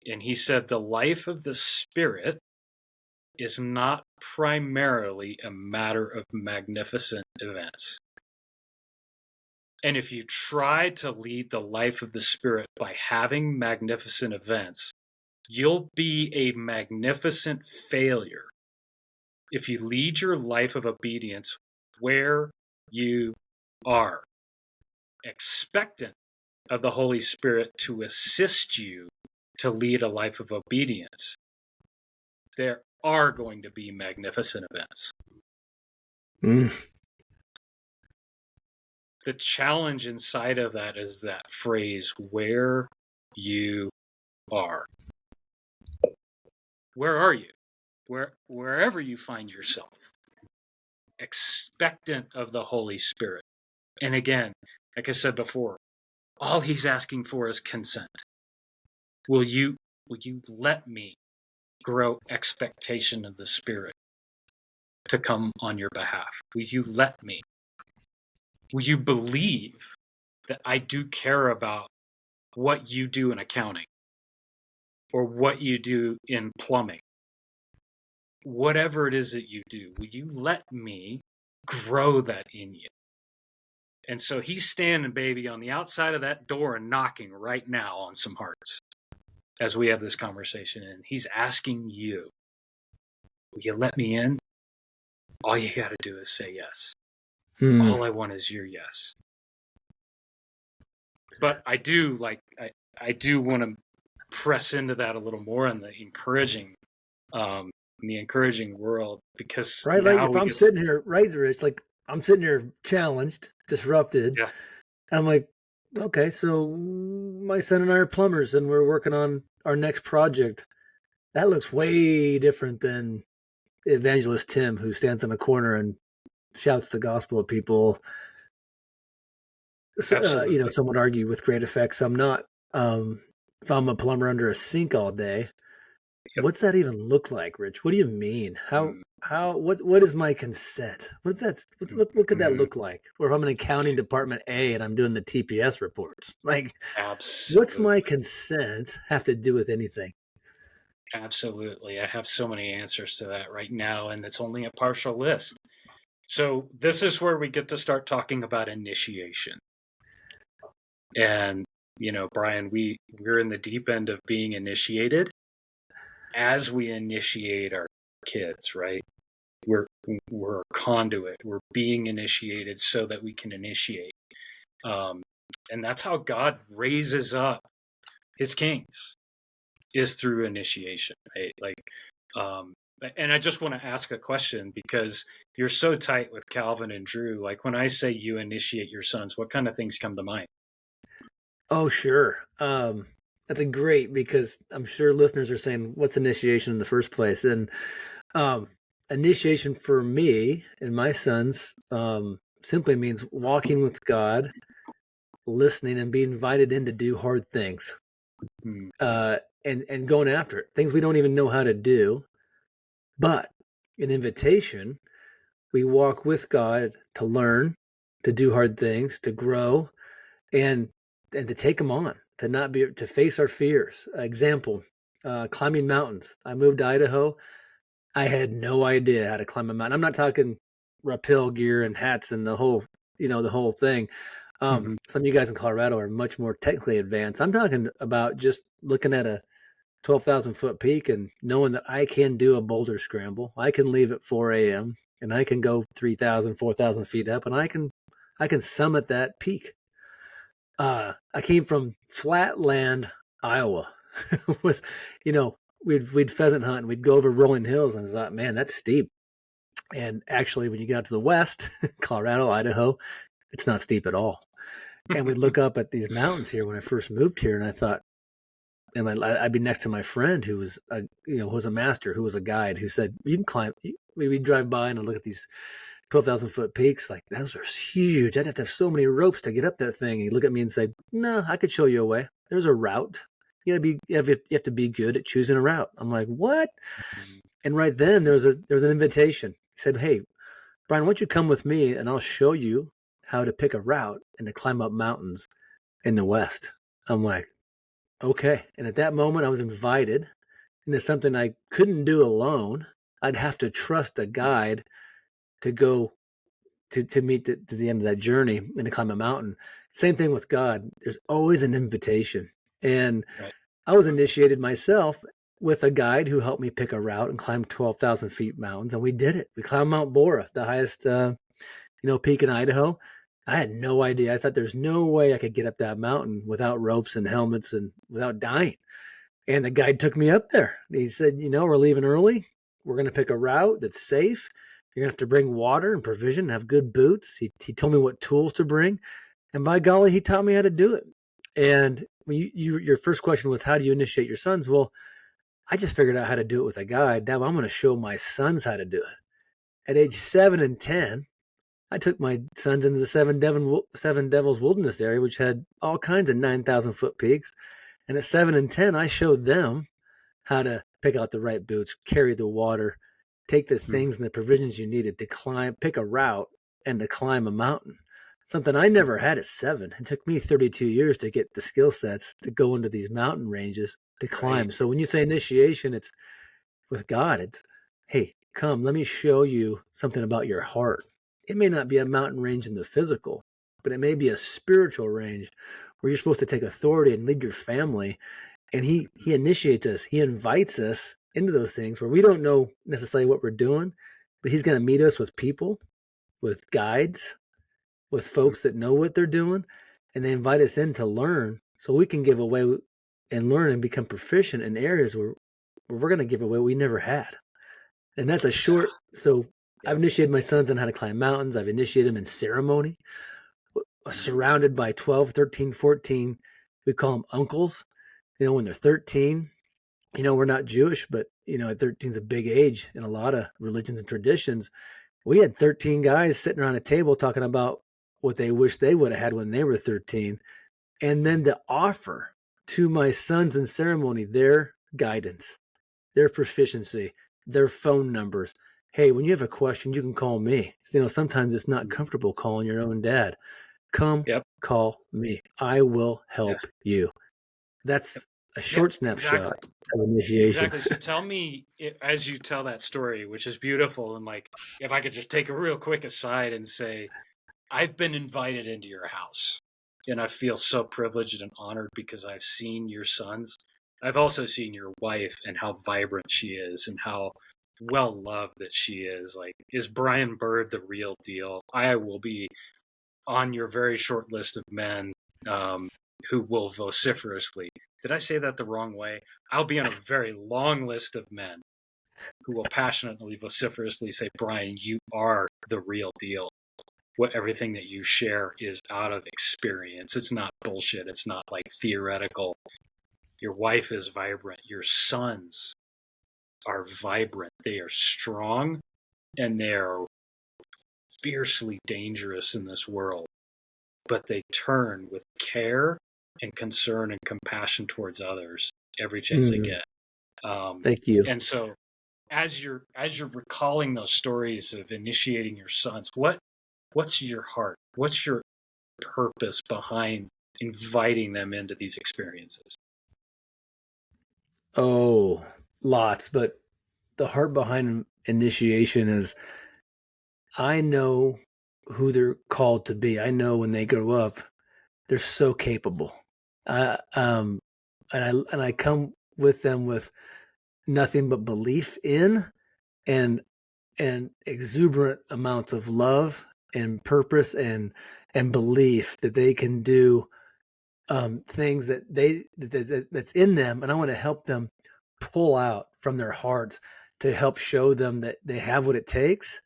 And he said the life of the Spirit is not primarily a matter of magnificent events. And if you try to lead the life of the Spirit by having magnificent events, you'll be a magnificent failure if you lead your life of obedience where you are, expectant of the Holy Spirit to assist you to lead a life of obedience. There are going to be magnificent events. Mm. The challenge inside of that is that phrase, where you are. Where are you? Wherever you find yourself, expectant of the Holy Spirit. And again, like I said before, all he's asking for is consent. Will you let me grow expectation of the Spirit to come on your behalf? Will you let me? Will you believe that I do care about what you do in accounting or what you do in plumbing? Whatever it is that you do, will you let me grow that in you? And so he's standing, baby, on the outside of that door and knocking right now on some hearts as we have this conversation. And he's asking you, will you let me in? All you got to do is say yes. Mm. All I want is your yes. But I do want to press into that a little more in the encouraging world, because Right. Like now if we I'm get, sitting here, right there, it's like I'm sitting here challenged, disrupted. yeah, And I'm like, okay, so my son and I are plumbers and we're working on our next project. That looks way different than evangelist Tim, who stands in a corner and shouts the gospel at people. absolutely. Some would argue with great effect, some not. If I'm a plumber under a sink all day, Yep. what's that even look like, Rich? What do you mean? What is my consent? What's that? What could that Mm-hmm. look like? Or if I'm in accounting department A and I'm doing the TPS reports, like, what's my Absolutely. consent have to do with anything? Absolutely. I have so many answers to that right now, and it's only a partial list. So this is where we get to start talking about initiation. And, Bryan, we're in the deep end of being initiated. As we initiate our kids, right? We're a conduit. We're being initiated so that we can initiate. And that's how God raises up his kings, is through initiation, right? And I just want to ask a question, because you're so tight with Calvin and Drew. Like, when I say you initiate your sons, what kind of things come to mind? Oh, sure. That's a great, because I'm sure listeners are saying, "What's initiation in the first place?" And um, initiation for me and my sons simply means walking with God, listening, and being invited in to do hard things, Hmm. and going after it, things we don't even know how to do. But an invitation, we walk with God to learn, to do hard things, to grow, and to take them on, to not be to face our fears. Example, climbing mountains. I moved to Idaho. I had no idea how to climb a mountain. I'm not talking rappel gear and hats and the whole thing. Hmm. Some of you guys in Colorado are much more technically advanced. I'm talking about just looking at a 12,000-foot peak and knowing that I can do a boulder scramble. I can leave at 4 a.m. and I can go 3,000, 4,000 feet up, and I can summit that peak. I came from flatland Iowa. Was we'd pheasant hunt and we'd go over rolling hills, and I thought, man, that's steep. And actually, when you get out to the west, Colorado, Idaho, it's not steep at all. And we'd look up at these mountains here when I first moved here, and I thought, and I'd be next to my friend who was who was a master, who was a guide, who said, you can climb. We'd drive by and I'd look at these 12,000-foot peaks, like, those are huge. I'd have to have so many ropes to get up that thing. And he'd look at me and say, no, I could show you a way. There's a route. You have to be good at choosing a route. I'm like, what? And right then there was an invitation. He said, hey, Bryan, why don't you come with me and I'll show you how to pick a route and to climb up mountains in the West. I'm like, okay. And at that moment, I was invited into something I couldn't do alone. I'd have to trust a guide to go to meet to the end of that journey and to climb a mountain. Same thing with God. There's always an invitation. And Right. I was initiated myself with a guide who helped me pick a route and climb 12,000 feet mountains. And we did it. We climbed Mount Bora, the highest, peak in Idaho. I had no idea. I thought there's no way I could get up that mountain without ropes and helmets and without dying. And the guide took me up there. He said, we're leaving early. We're going to pick a route that's safe. You're going to have to bring water and provision, have good boots. He told me what tools to bring. And by golly, he taught me how to do it. And your first question was, how do you initiate your sons? Well, I just figured out how to do it with a guide. Now I'm going to show my sons how to do it. At age 7 and 10, I took my sons into the Seven Devils Wilderness area, which had all kinds of 9,000-foot peaks. And at 7 and 10, I showed them how to pick out the right boots, carry the water, take the things and the provisions you needed to climb, pick a route, and to climb a mountain. Something I never had at 7. It took me 32 years to get the skill sets to go into these mountain ranges to climb. Right. So when you say initiation, it's with God. It's, hey, come, let me show you something about your heart. It may not be a mountain range in the physical, but it may be a spiritual range where you're supposed to take authority and lead your family. And he initiates us. He invites us into those things where we don't know necessarily what we're doing, but he's going to meet us with people, with guides, with folks that know what they're doing, and they invite us in to learn so we can give away and learn and become proficient in areas where we're going to give away what we never had. And that's a Yeah. short. So Yeah. I've initiated my sons on how to climb mountains. I've initiated them in ceremony, surrounded by 12, 13, 14. We call them uncles. When they're 13, we're not Jewish, but, at 13 is a big age in a lot of religions and traditions. We had 13 guys sitting around a table talking about what they wish they would have had when they were 13. And then to offer to my sons in ceremony their guidance, their proficiency, their phone numbers. Hey, when you have a question, you can call me. Sometimes it's not comfortable calling your own dad. Come Yep. call me. I will Yeah. help you. Yep. That's a Yep. short snapshot Exactly. of initiation. Exactly. So tell me, as you tell that story, which is beautiful, and like, if I could just take a real quick aside and say, I've been invited into your house, and I feel so privileged and honored because I've seen your sons. I've also seen your wife and how vibrant she is, and how well loved that she is. Like, is Bryan Byrd the real deal? I will be on your very short list of men who will vociferously. Did I say that the wrong way? I'll be on a very long list of men who will passionately, vociferously say, Bryan, you are the real deal. What everything that you share is out of experience. It's not bullshit. It's not like theoretical. Your wife is vibrant. Your sons are vibrant. They are strong, and they are fiercely dangerous in this world. But they turn with care and concern and compassion towards others every chance they get. Thank you. And so, as you're recalling those stories of initiating your sons, what's your heart? What's your purpose behind inviting them into these experiences? Oh, lots, but the heart behind initiation is I know who they're called to be. I know when they grow up, they're so capable. Um, and I come with them with nothing but belief in and exuberant amounts of love and purpose and belief that they can do things that's in them, and I want to help them pull out from their hearts to help show them that they have what it takes,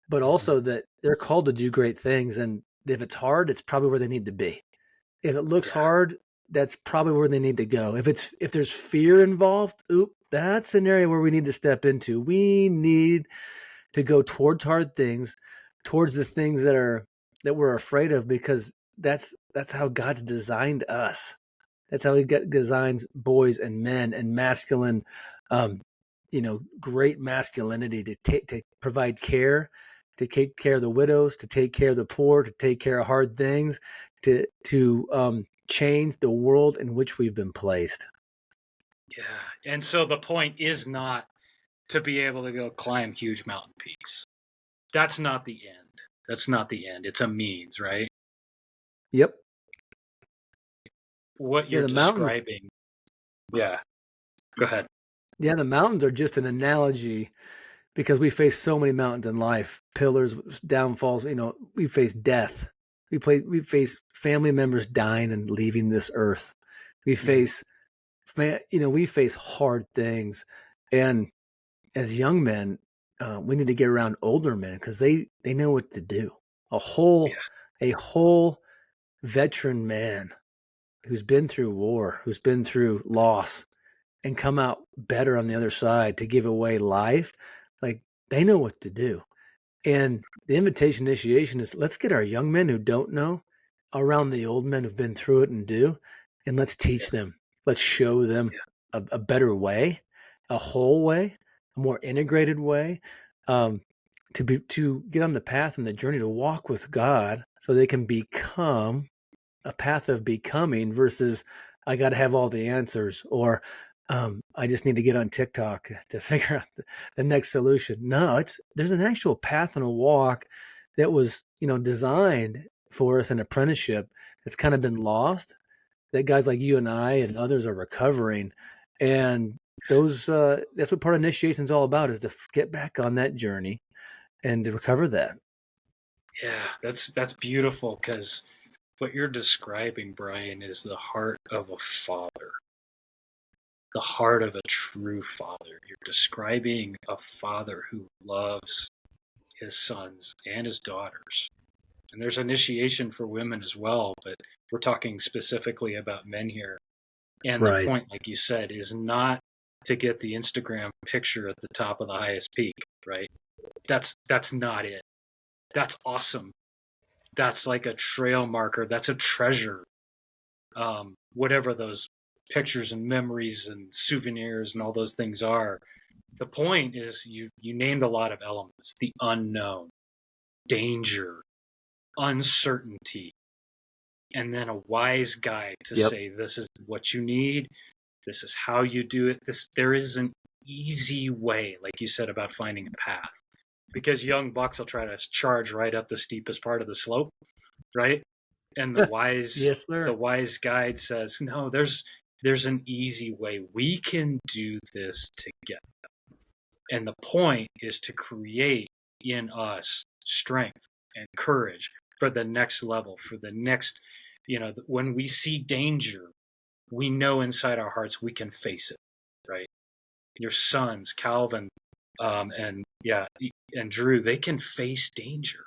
but Mm-hmm. also that they're called to do great things. And if it's hard, it's probably where they need to be. If it looks Yeah, hard, that's probably where they need to go. If there's fear involved, that's an area where we need to step into. We need to go towards hard things, towards the things that we're afraid of, because that's how God's designed us. That's how designs boys and men and masculine, um, great masculinity to provide care, to take care of the widows, to take care of the poor, to take care of hard things, to change the world in which we've been placed. yeah. And so the point is not to be able to go climb huge mountain peaks. That's not the end. That's not the end. It's a means, right? Yep. What Yeah, you're the mountains. describing. Yeah. Go ahead. Yeah, the mountains are just an analogy because we face so many mountains in life, pillars, downfalls. We face death. We face family members dying and leaving this earth. We Mm-hmm. face, we face hard things, and as young men, we need to get around older men because they know what to do. A whole Yeah. a whole veteran man who's been through war, who's been through loss, and come out better on the other side to give away life, like they know what to do. And the invitation initiation is let's get our young men who don't know around the old men who've been through it and do, and let's Yeah. teach them. Let's show them a better way, a whole way, a more integrated way, um, to get on the path and the journey to walk with God, so they can become a path of becoming versus I got to have all the answers, or I just need to get on TikTok to figure out the next solution. No, there's an actual path and a walk that was designed for us in apprenticeship that's kind of been lost. That guys like you and I and others are recovering, and those that's what part of initiation is all about, is to get back on that journey and to recover that. Yeah. That's beautiful, because what you're describing, Bryan, is the heart of a father, the heart of a true father. You're describing a father who loves his sons and his daughters. And there's initiation for women as well, but we're talking specifically about men here. And the Right. point, like you said, is not to get the Instagram picture at the top of the highest peak, right? That's not it. That's awesome. That's like a trail marker. That's a treasure. Whatever those pictures and memories and souvenirs and all those things are. The point is you named a lot of elements: the unknown, danger, uncertainty, and then a wise guide to Yep. say, this is what you need, this is how you do it. There is an easy way, like you said, about finding a path, because young bucks will try to charge right up the steepest part of the slope, right? And Yes, the sir. wise guide says, no, there's an easy way. We can do this together. And the point is to create in us strength and courage for the next level, for the next, when we see danger, we know inside our hearts we can face it, right? Your sons, Calvin, and Drew, they can face danger.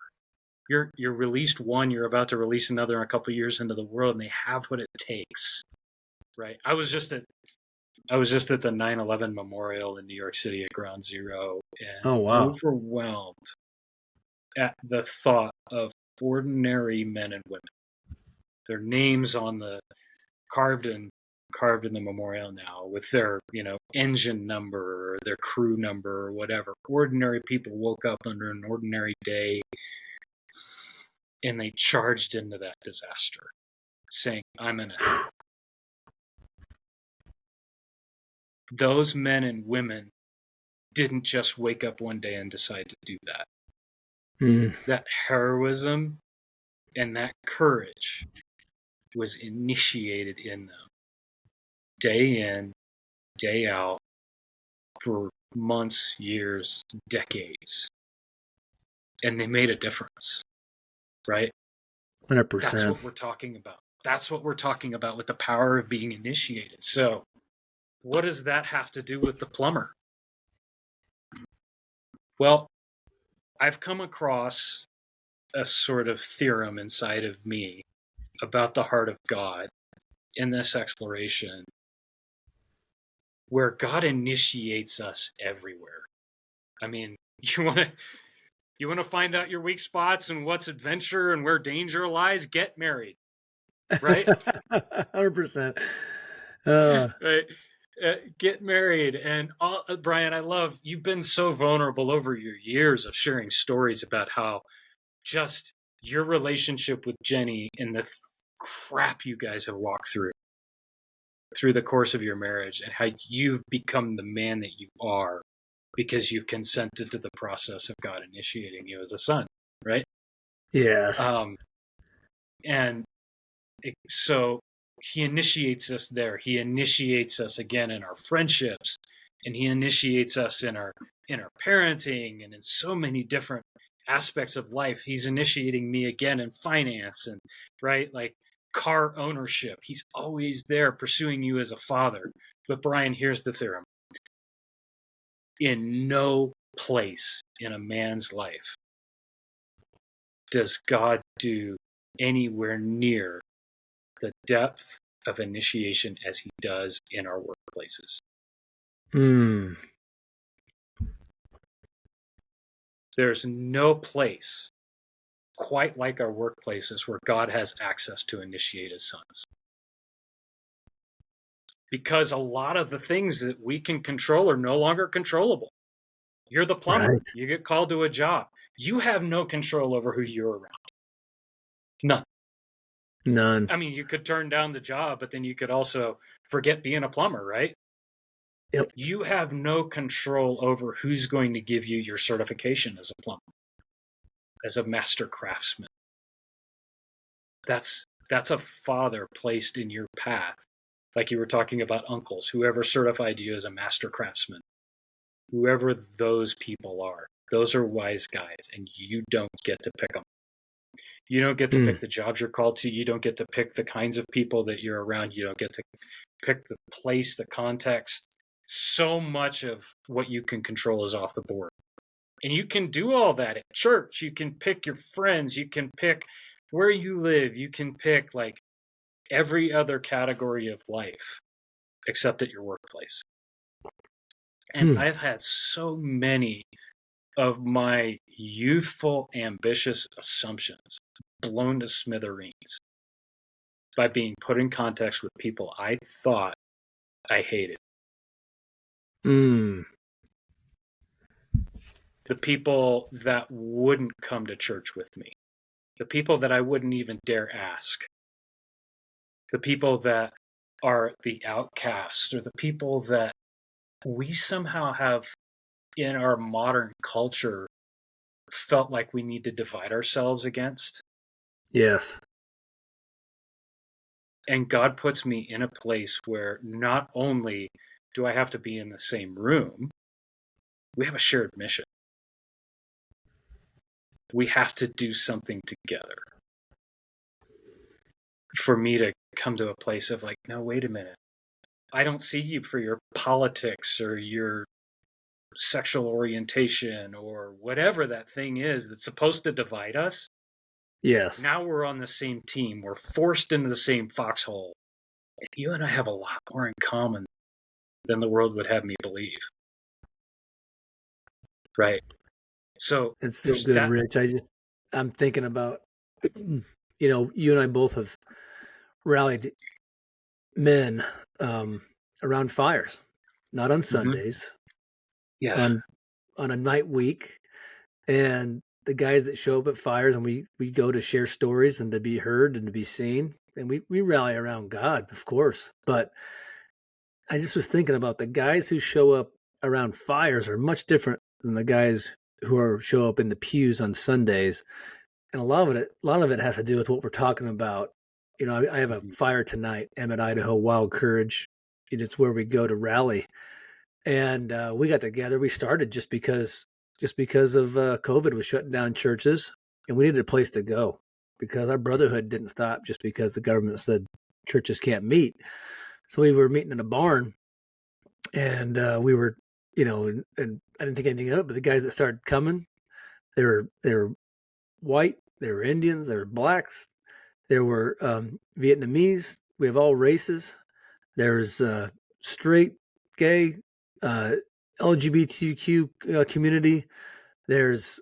You're released one, you're about to release another in a couple of years into the world, and they have what it takes, right? I was just at the 9/11 memorial in New York City at Ground Zero, and Oh, wow. overwhelmed at the thought of ordinary men and women. Their names on the carved in the memorial now with their, engine number or their crew number or whatever. Ordinary people woke up under an ordinary day and they charged into that disaster saying, I'm in it. Those men and women didn't just wake up one day and decide to do that. That heroism and that courage was initiated in them day in, day out for months, years, decades. And they made a difference, right? 100%. That's what we're talking about. That's what we're talking about with the power of being initiated. So what does that have to do with the plumber? Well, I've come across a sort of theorem inside of me about the heart of God in this exploration where God initiates us everywhere. I mean, you want to find out your weak spots and what's adventure and where danger lies? Get married, right? 100%. Right. Get married. And Bryan, I love you've been so vulnerable over your years of sharing stories about how just your relationship with Jenny and the crap you guys have walked through the course of your marriage, and how you've become the man that you are because you've consented to the process of God initiating you as a son, right? Yes. And so he initiates us there. He initiates us again in our friendships, and he initiates us in our parenting and in so many different aspects of life. He's initiating me again in finance and right, like car ownership. He's always there pursuing you as a father. But Bryan, here's the theorem. In no place in a man's life does God do anywhere near the depth of initiation as he does in our workplaces. There's no place quite like our workplaces where God has access to initiate his sons. Because a lot of the things that we can control are no longer controllable. You're the plumber. Right. You get called to a job. You have no control over who you're around. None. I mean, you could turn down the job, but then you could also forget being a plumber, right? Yep. You have no control over who's going to give you your certification as a plumber, as a master craftsman. That's a father placed in your path. Like you were talking about uncles, whoever certified you as a master craftsman, whoever those people are, those are wise guides, and you don't get to pick them. You don't get to pick the jobs you're called to. You don't get to pick the kinds of people that you're around. You don't get to pick the place, the context. So much of what you can control is off the board. And you can do all that at church. You can pick your friends. You can pick where you live. You can pick like every other category of life except at your workplace. And I've had so many of my youthful, ambitious assumptions blown to smithereens by being put in context with people I thought I hated. The people that wouldn't come to church with me. The people that I wouldn't even dare ask. The people that are the outcasts, or the people that we somehow have in our modern culture felt like we need to divide ourselves against. Yes. And God puts me in a place where not only do I have to be in the same room, we have a shared mission. We have to do something together. For me to come to a place of like, no, wait a minute. I don't see you for your politics or your sexual orientation or whatever that thing is that's supposed to divide us. Yes. Now we're on the same team. We're forced into the same foxhole. And you and I have a lot more in common than the world would have me believe. Right. So It's so there's good, that. Rich. I'm thinking about, you and I both have rallied men around fires, not on Mm-hmm. Sundays, Yeah. on a night week, and the guys that show up at fires, and we go to share stories and to be heard and to be seen, and we rally around God, of course. But I just was thinking about the guys who show up around fires are much different than the guys show up in the pews on Sundays, and a lot of it has to do with what we're talking about. I have a Mm-hmm. fire tonight, Emmett, Idaho, Wild Courage. It's where we go to rally, and we got together. We started just because of COVID was shutting down churches, and we needed a place to go because our brotherhood didn't stop just because the government said churches can't meet. So we were meeting in a barn, and we were, and I didn't think anything of it. But the guys that started coming, they were white, they were Indians, they were blacks, there were Vietnamese. We have all races. There's straight, gay, uh, LGBTQ community. There's,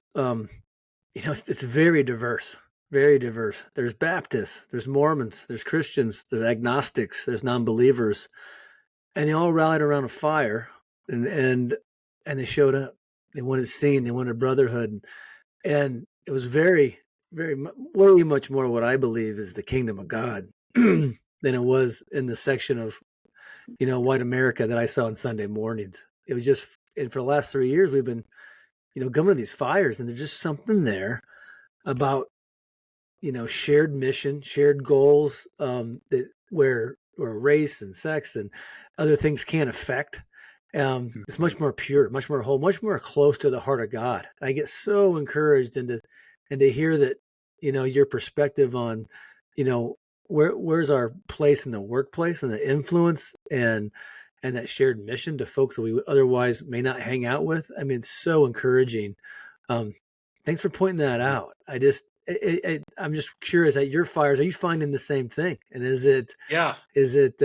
it's very diverse, very diverse. There's Baptists, there's Mormons, there's Christians, there's agnostics, there's non-believers, and they all rallied around a fire, and they showed up. They wanted seen. They wanted brotherhood, and it was very, very, way much more what I believe is the kingdom of God than it was in the section of white America that I saw on Sunday mornings. It was just, and for the last 3 years we've been going to these fires, and there's just something there about shared mission, shared goals, that where race and sex and other things can't affect. It's Mm-hmm. much more pure, much more whole, much more close to the heart of God. I get so encouraged and to hear that your perspective on where's our place in the workplace and the influence and that shared mission to folks that we otherwise may not hang out with. I mean, it's so encouraging. Um, Thanks for pointing that Mm-hmm. out. I'm just curious, at your fires, are you finding the same thing? And Yeah. is it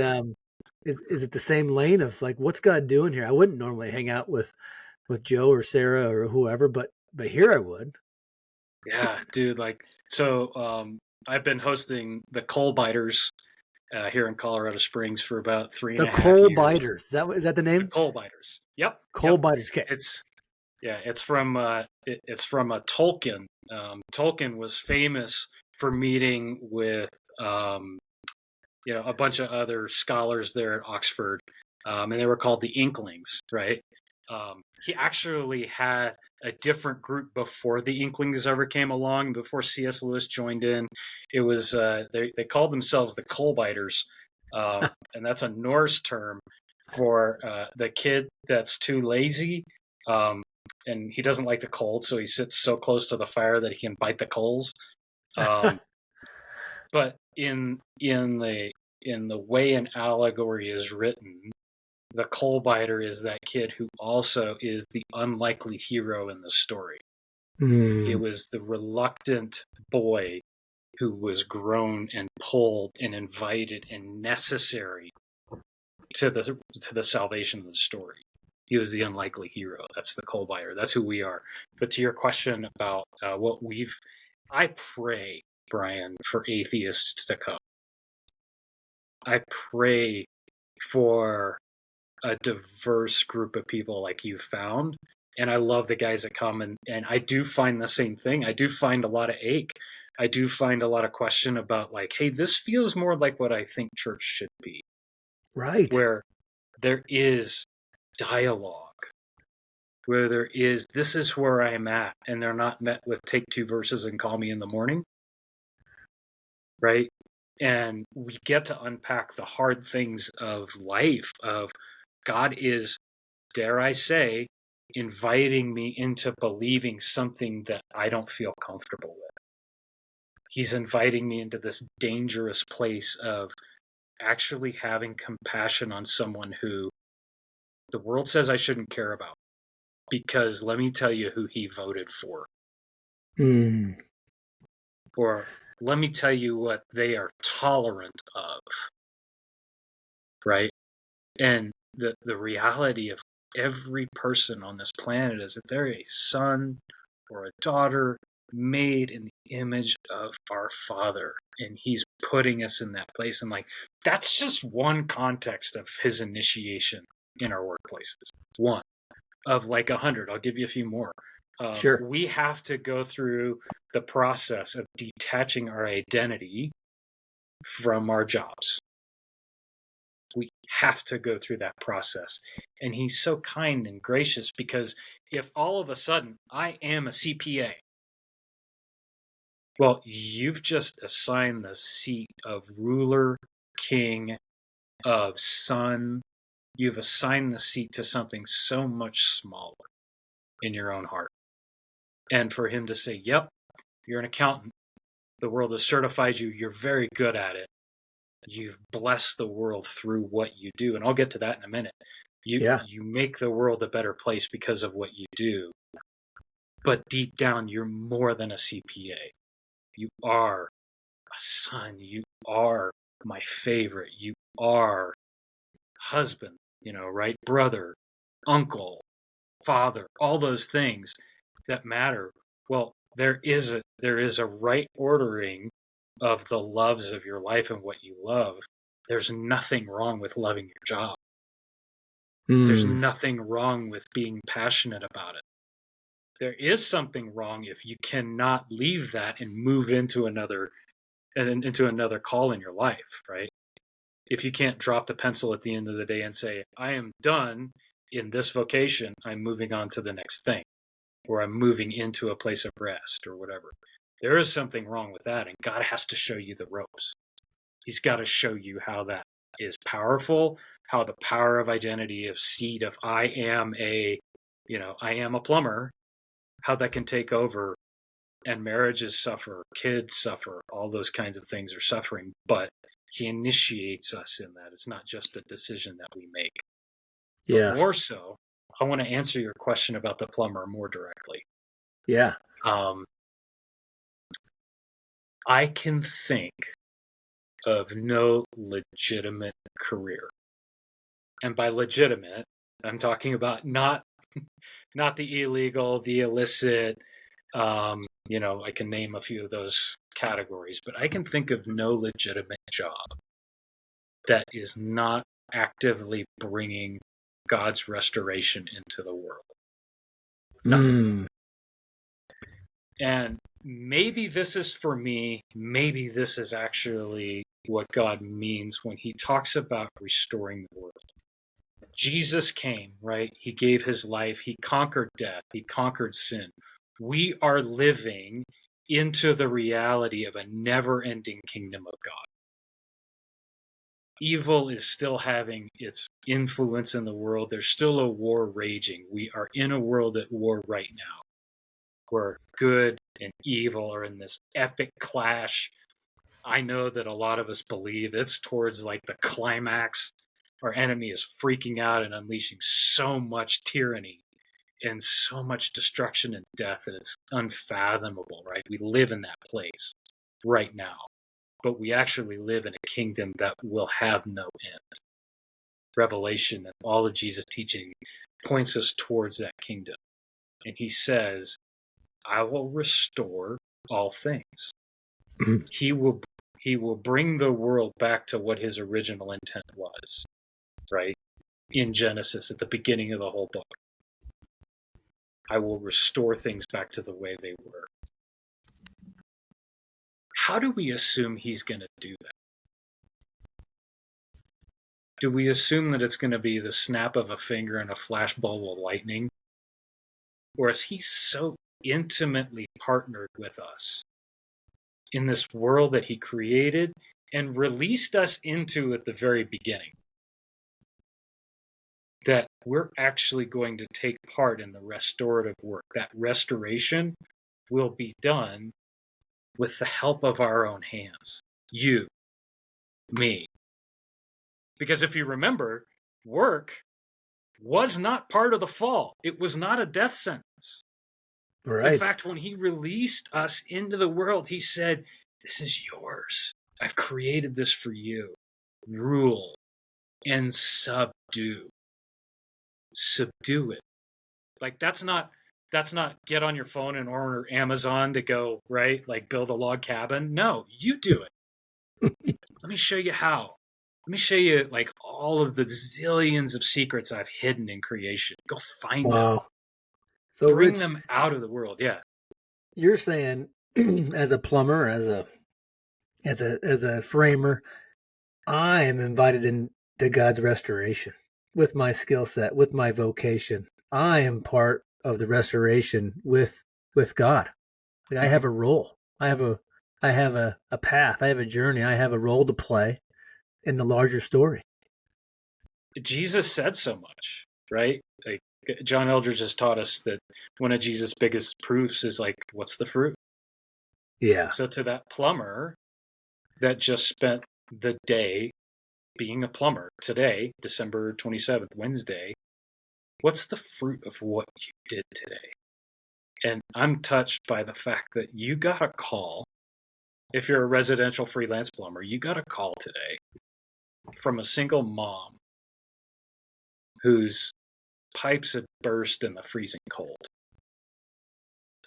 is it the same lane of like, what's God doing here? I wouldn't normally hang out with Joe or Sarah or whoever, but here I would. Yeah, dude. Like, so I've been hosting the Coal Biters here in Colorado Springs for about three and The a half coal years. biters. Is that the The name? Coal Biters. Yep, Coal yep. biters. Okay. It's Yeah, it's from a Tolkien. Tolkien was famous for meeting with um, a bunch of other scholars there at Oxford, and they were called the Inklings, right? He actually had a different group before the Inklings ever came along. Before C.S. Lewis joined in, it was they called themselves the Coalbiters, and that's a Norse term for the kid that's too lazy. Um, and he doesn't like the cold, so he sits so close to the fire that he can bite the coals. Um, but in the way an allegory is written, the coal biter is that kid who also is the unlikely hero in the story. It Mm, was the reluctant boy who was grown and pulled and invited and necessary to the salvation of the story. He was the unlikely hero. That's the coal biter. That's who we are. But to your question about I pray, Brian, for atheists to come. I pray for a diverse group of people like you found. And I love the guys that come, and I do find the same thing. I do find a lot of ache. I do find a lot of question about like, hey, this feels more like what I think church should be, right. where there is dialogue, where there is, this is where I'm at, and they're not met with take two verses and call me in the morning, right? And we get to unpack the hard things of life, of God is, dare I say, inviting me into believing something that I don't feel comfortable with. He's inviting me into this dangerous place of actually having compassion on someone who the world says I shouldn't care about. Because let me tell you who he voted for. Mm. Or let me tell you what they are tolerant of. Right? And the reality of every person on this planet is that they're a son or a daughter made in the image of our Father. And he's putting us in that place. And like, that's just one context of his initiation in our workplaces. One of like 100. I'll give you a few more. Sure. We have to go through the process of detaching our identity from our jobs. We have to go through that process. And he's so kind and gracious because if all of a sudden I am a CPA, well, you've just assigned the seat of ruler, king, of son. You've assigned the seat to something so much smaller in your own heart. And for him to say, yep, you're an accountant. The world has certified you. You're very good at it. You've blessed the world through what you do. And I'll get to that in a minute. You make the world a better place because of what you do. But deep down, you're more than a CPA. You are a son. You are my favorite. You are husband, right? Brother, uncle, father, all those things that matter. Well, there is a right ordering of the loves of your life and what you love. There's nothing wrong with loving your job. There's nothing wrong with being passionate about it. There is something wrong if you cannot leave that and move into another call in your life, right? If you can't drop the pencil at the end of the day and say, I am done in this vocation, I'm moving on to the next thing, or I'm moving into a place of rest or whatever. There is something wrong with that, and God has to show you the ropes. He's got to show you how that is powerful, how the power of identity, of seed, of I am a plumber, how that can take over, and marriages suffer, kids suffer, all those kinds of things are suffering, but he initiates us in that. It's not just a decision that we make. But more so, I want to answer your question about the plumber more directly. Yeah. I can think of no legitimate career. And by legitimate, I'm talking about not the illegal, the illicit. I can name a few of those categories, but I can think of no legitimate job that is not actively bringing God's restoration into the world. Nothing. And maybe this is for me, maybe this is actually what God means when he talks about restoring the world. Jesus came, right? He gave his life. He conquered death. He conquered sin. We are living into the reality of a never-ending kingdom of God. Evil is still having its influence in the world. There's still a war raging. We are in a world at war right now, where good and evil are in this epic clash. I know that a lot of us believe it's towards like the climax. Our enemy is freaking out and unleashing so much tyranny and so much destruction and death that it's unfathomable, right? We live in that place right now, but we actually live in a kingdom that will have no end. Revelation and all of Jesus' teaching points us towards that kingdom. And he says, I will restore all things. He will bring the world back to what his original intent was, right? In Genesis, at the beginning of the whole book. I will restore things back to the way they were. How do we assume he's going to do that? Do we assume that it's going to be the snap of a finger and a flashbulb of lightning? Or is he so intimately partnered with us in this world that he created and released us into at the very beginning? that we're actually going to take part in the restorative work. That restoration will be done with the help of our own hands. You, me. Because if you remember, work was not part of the fall. It was not a death sentence. Right. In fact, when he released us into the world, he said, this is yours. I've created this for you. Rule and subdue. Subdue it. Like that's not get on your phone and order Amazon to go, right? Like build a log cabin. No, you do it. Let me show you how. Let me show you like all of the zillions of secrets I've hidden in creation. Go find them. Wow. So Bring Rich, them out of the world. Yeah. you're saying as a plumber, as a framer, I am invited into God's restoration with my skill set, with my vocation. I am part of the restoration with God. Like I have a role. I have a path. I have a journey. I have a role to play in the larger story. Jesus said so much, right? Like John Eldridge has taught us that one of Jesus' biggest proofs is like, what's the fruit? Yeah. So to that plumber that just spent the day being a plumber today, December 27th, Wednesday, what's the fruit of what you did today? And I'm touched by the fact that you got a call. If you're a residential freelance plumber, you got a call today from a single mom whose pipes had burst in the freezing cold.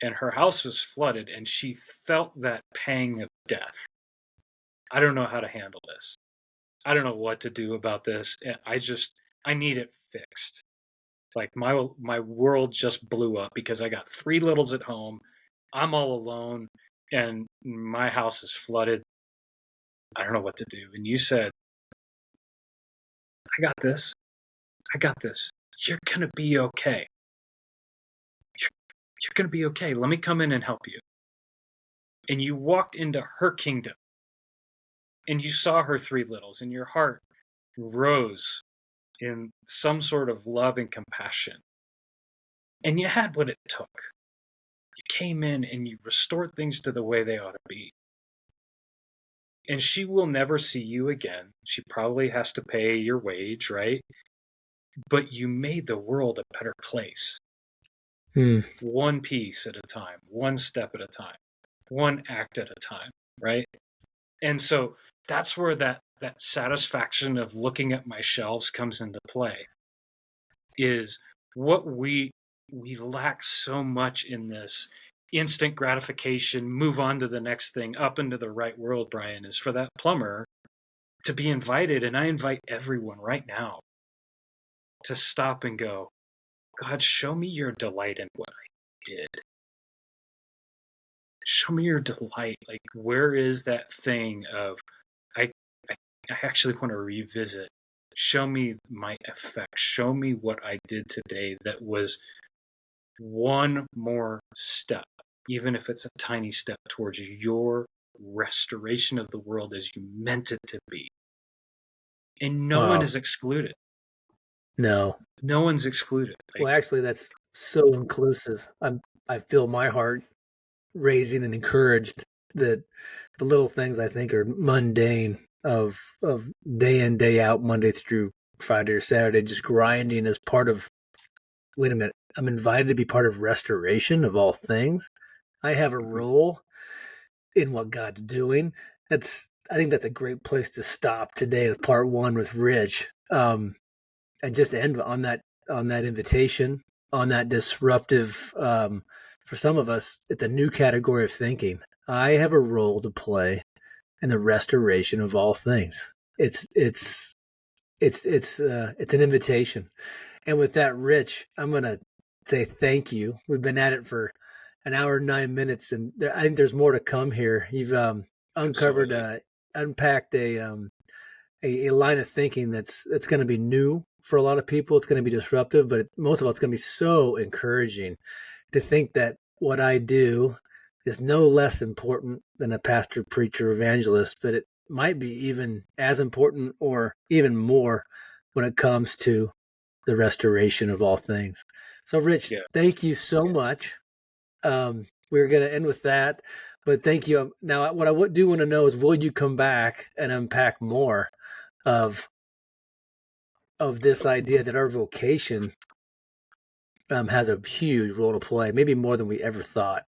And her house was flooded, and she felt that pang of death. I don't know how to handle this. I don't know what to do about this. I need it fixed. Like my world just blew up because I got 3 littles at home. I'm all alone, and my house is flooded. I don't know what to do. And you said, I got this. I got this. You're going to be okay. You're going to be okay. Let me come in and help you. And you walked into her kingdom and you saw her 3 littles and your heart rose in some sort of love and compassion. And you had what it took. You came in and you restored things to the way they ought to be. And she will never see you again. She probably has to pay your wage, right? But you made the world a better place. One piece at a time, one step at a time, one act at a time, right? And so that's where that satisfaction of looking at my shelves comes into play. Is what we lack so much in this instant gratification, move on to the next thing, up into the right world, Bryan, is for that plumber to be invited. And I invite everyone right now to stop and go, God, show me your delight in what I did. Show me your delight. Like, where is that thing of, I actually want to revisit. Show me my effect. Show me what I did today that was one more step, even if it's a tiny step towards your restoration of the world as you meant it to be. And no one is excluded. No. No one's excluded. Well, actually, that's so inclusive. I feel my heart raising and encouraged that the little things I think are mundane of day in, day out, Monday through Friday or Saturday, just grinding as part of, wait a minute, I'm invited to be part of restoration of all things. I have a role in what God's doing. I think that's a great place to stop today with part 1 with Rich. And just end on that invitation, on that disruptive, for some of us, it's a new category of thinking. I have a role to play in the restoration of all things. It's an invitation. And with that, Rich, I'm going to say thank you. We've been at it for an hour and 9 minutes, and I think there's more to come here. You've uncovered, unpacked a line of thinking that's going to be new for a lot of people. It's going to be disruptive, but most of all, it's going to be so encouraging to think that what I do is no less important than a pastor, preacher, evangelist, but it might be even as important or even more when it comes to the restoration of all things. So, Rich, Yes. thank you so much. We're going to end with that, but thank you. Now, what I do want to know is, will you come back and unpack more of this idea that our vocation has a huge role to play, maybe more than we ever thought?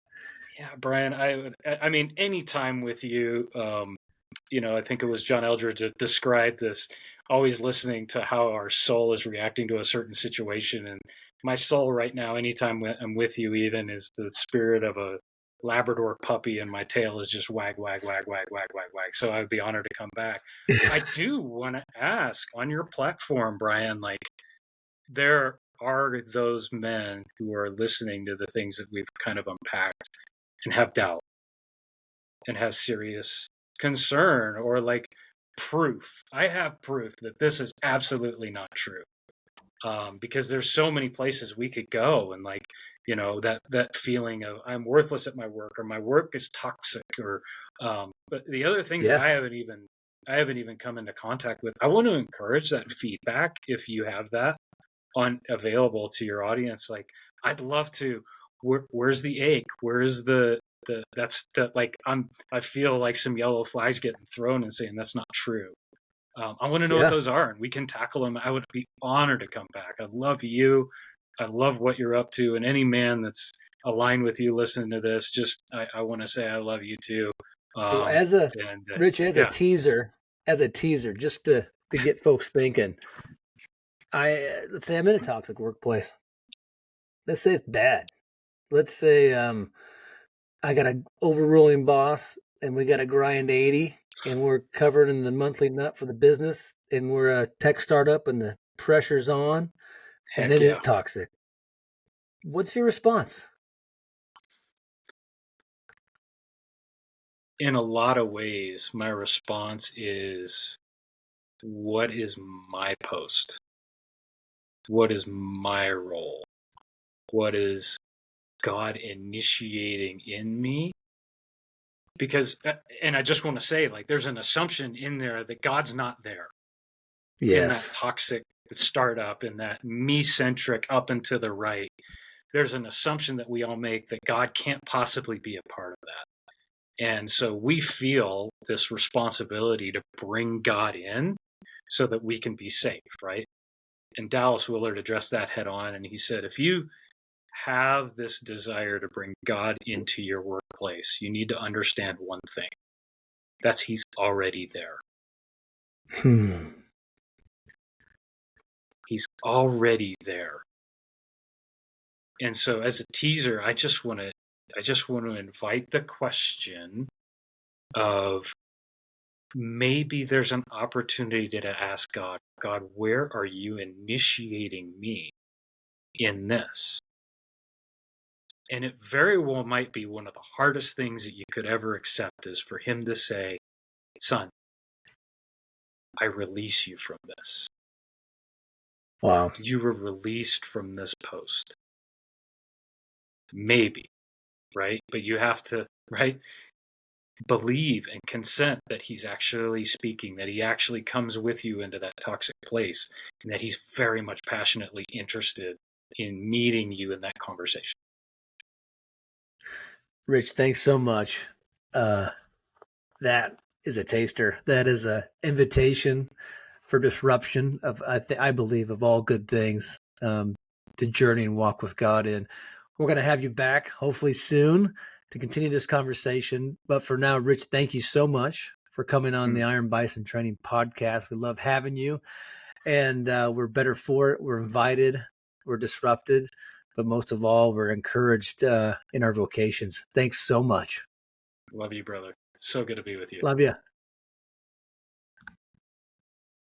Yeah, Bryan, I mean, any time with you, I think it was John Eldredge that described this, always listening to how our soul is reacting to a certain situation. And my soul right now, anytime I'm with you, even, is the spirit of a Labrador puppy, and my tail is just wag, wag, wag, wag, wag, wag, wag. So I'd be honored to come back. I do want to ask on your platform, Bryan, like, there are those men who are listening to the things that we've kind of unpacked and have doubt and have serious concern, or like proof. I have proof that this is absolutely not true. Because there's so many places we could go, and like, that feeling of I'm worthless at my work, or my work is toxic, or but the other things that Yeah. I haven't even come into contact with. I want to encourage that feedback if you have that on available to your audience. Like, I'd love to. Where's the ache? Where is the that's the like I feel like some yellow flags getting thrown and saying that's not true. I want to know what Yeah. those are, and we can tackle them. I would be honored to come back. I love you. I love what you're up to, and any man that's aligned with you listening to this, just I want to say I love you too. Well, Um, and Rich, yeah, as a teaser, just to get folks thinking, let's say I'm in a toxic workplace. Let's say it's bad. Let's say I got an overruling boss, and we got to grind 80, and we're covered in the monthly nut for the business, and we're a tech startup, and the pressure's on, and heck it yeah. is toxic. What's your response? In a lot of ways, my response is, what is my post? What is my role? What is God initiating in me? Because, and I just want to say, like, there's an assumption in there that God's not there in that Yes. toxic startup, in that me centric up and to the right. There's an assumption that we all make that God can't possibly be a part of that. And so we feel this responsibility to bring God in so that we can be safe, right? And Dallas Willard addressed that head on. And he said, if you have this desire to bring God into your workplace, you need to understand one thing: that's He's already there. Hmm. He's already there. And so, as a teaser, I just want to invite the question of, maybe there's an opportunity to ask God, where are you initiating me in this? And it very well might be one of the hardest things that you could ever accept, is for Him to say, son, I release you from this. Wow. You were released from this post. Maybe, right? But you have to, right, believe and consent that He's actually speaking, that He actually comes with you into that toxic place, and that He's very much passionately interested in meeting you in that conversation. Rich, thanks so much. That is a taster. That is a invitation for disruption of, I believe, of all good things, to journey and walk with God in. We're going to have you back hopefully soon to continue this conversation. But for now, Rich, thank you so much for coming on the Iron Bison Training Podcast. We love having you, and we're better for it. We're invited, we're disrupted, but most of all, we're encouraged in our vocations. Thanks so much. Love you, brother. So good to be with you. Love you.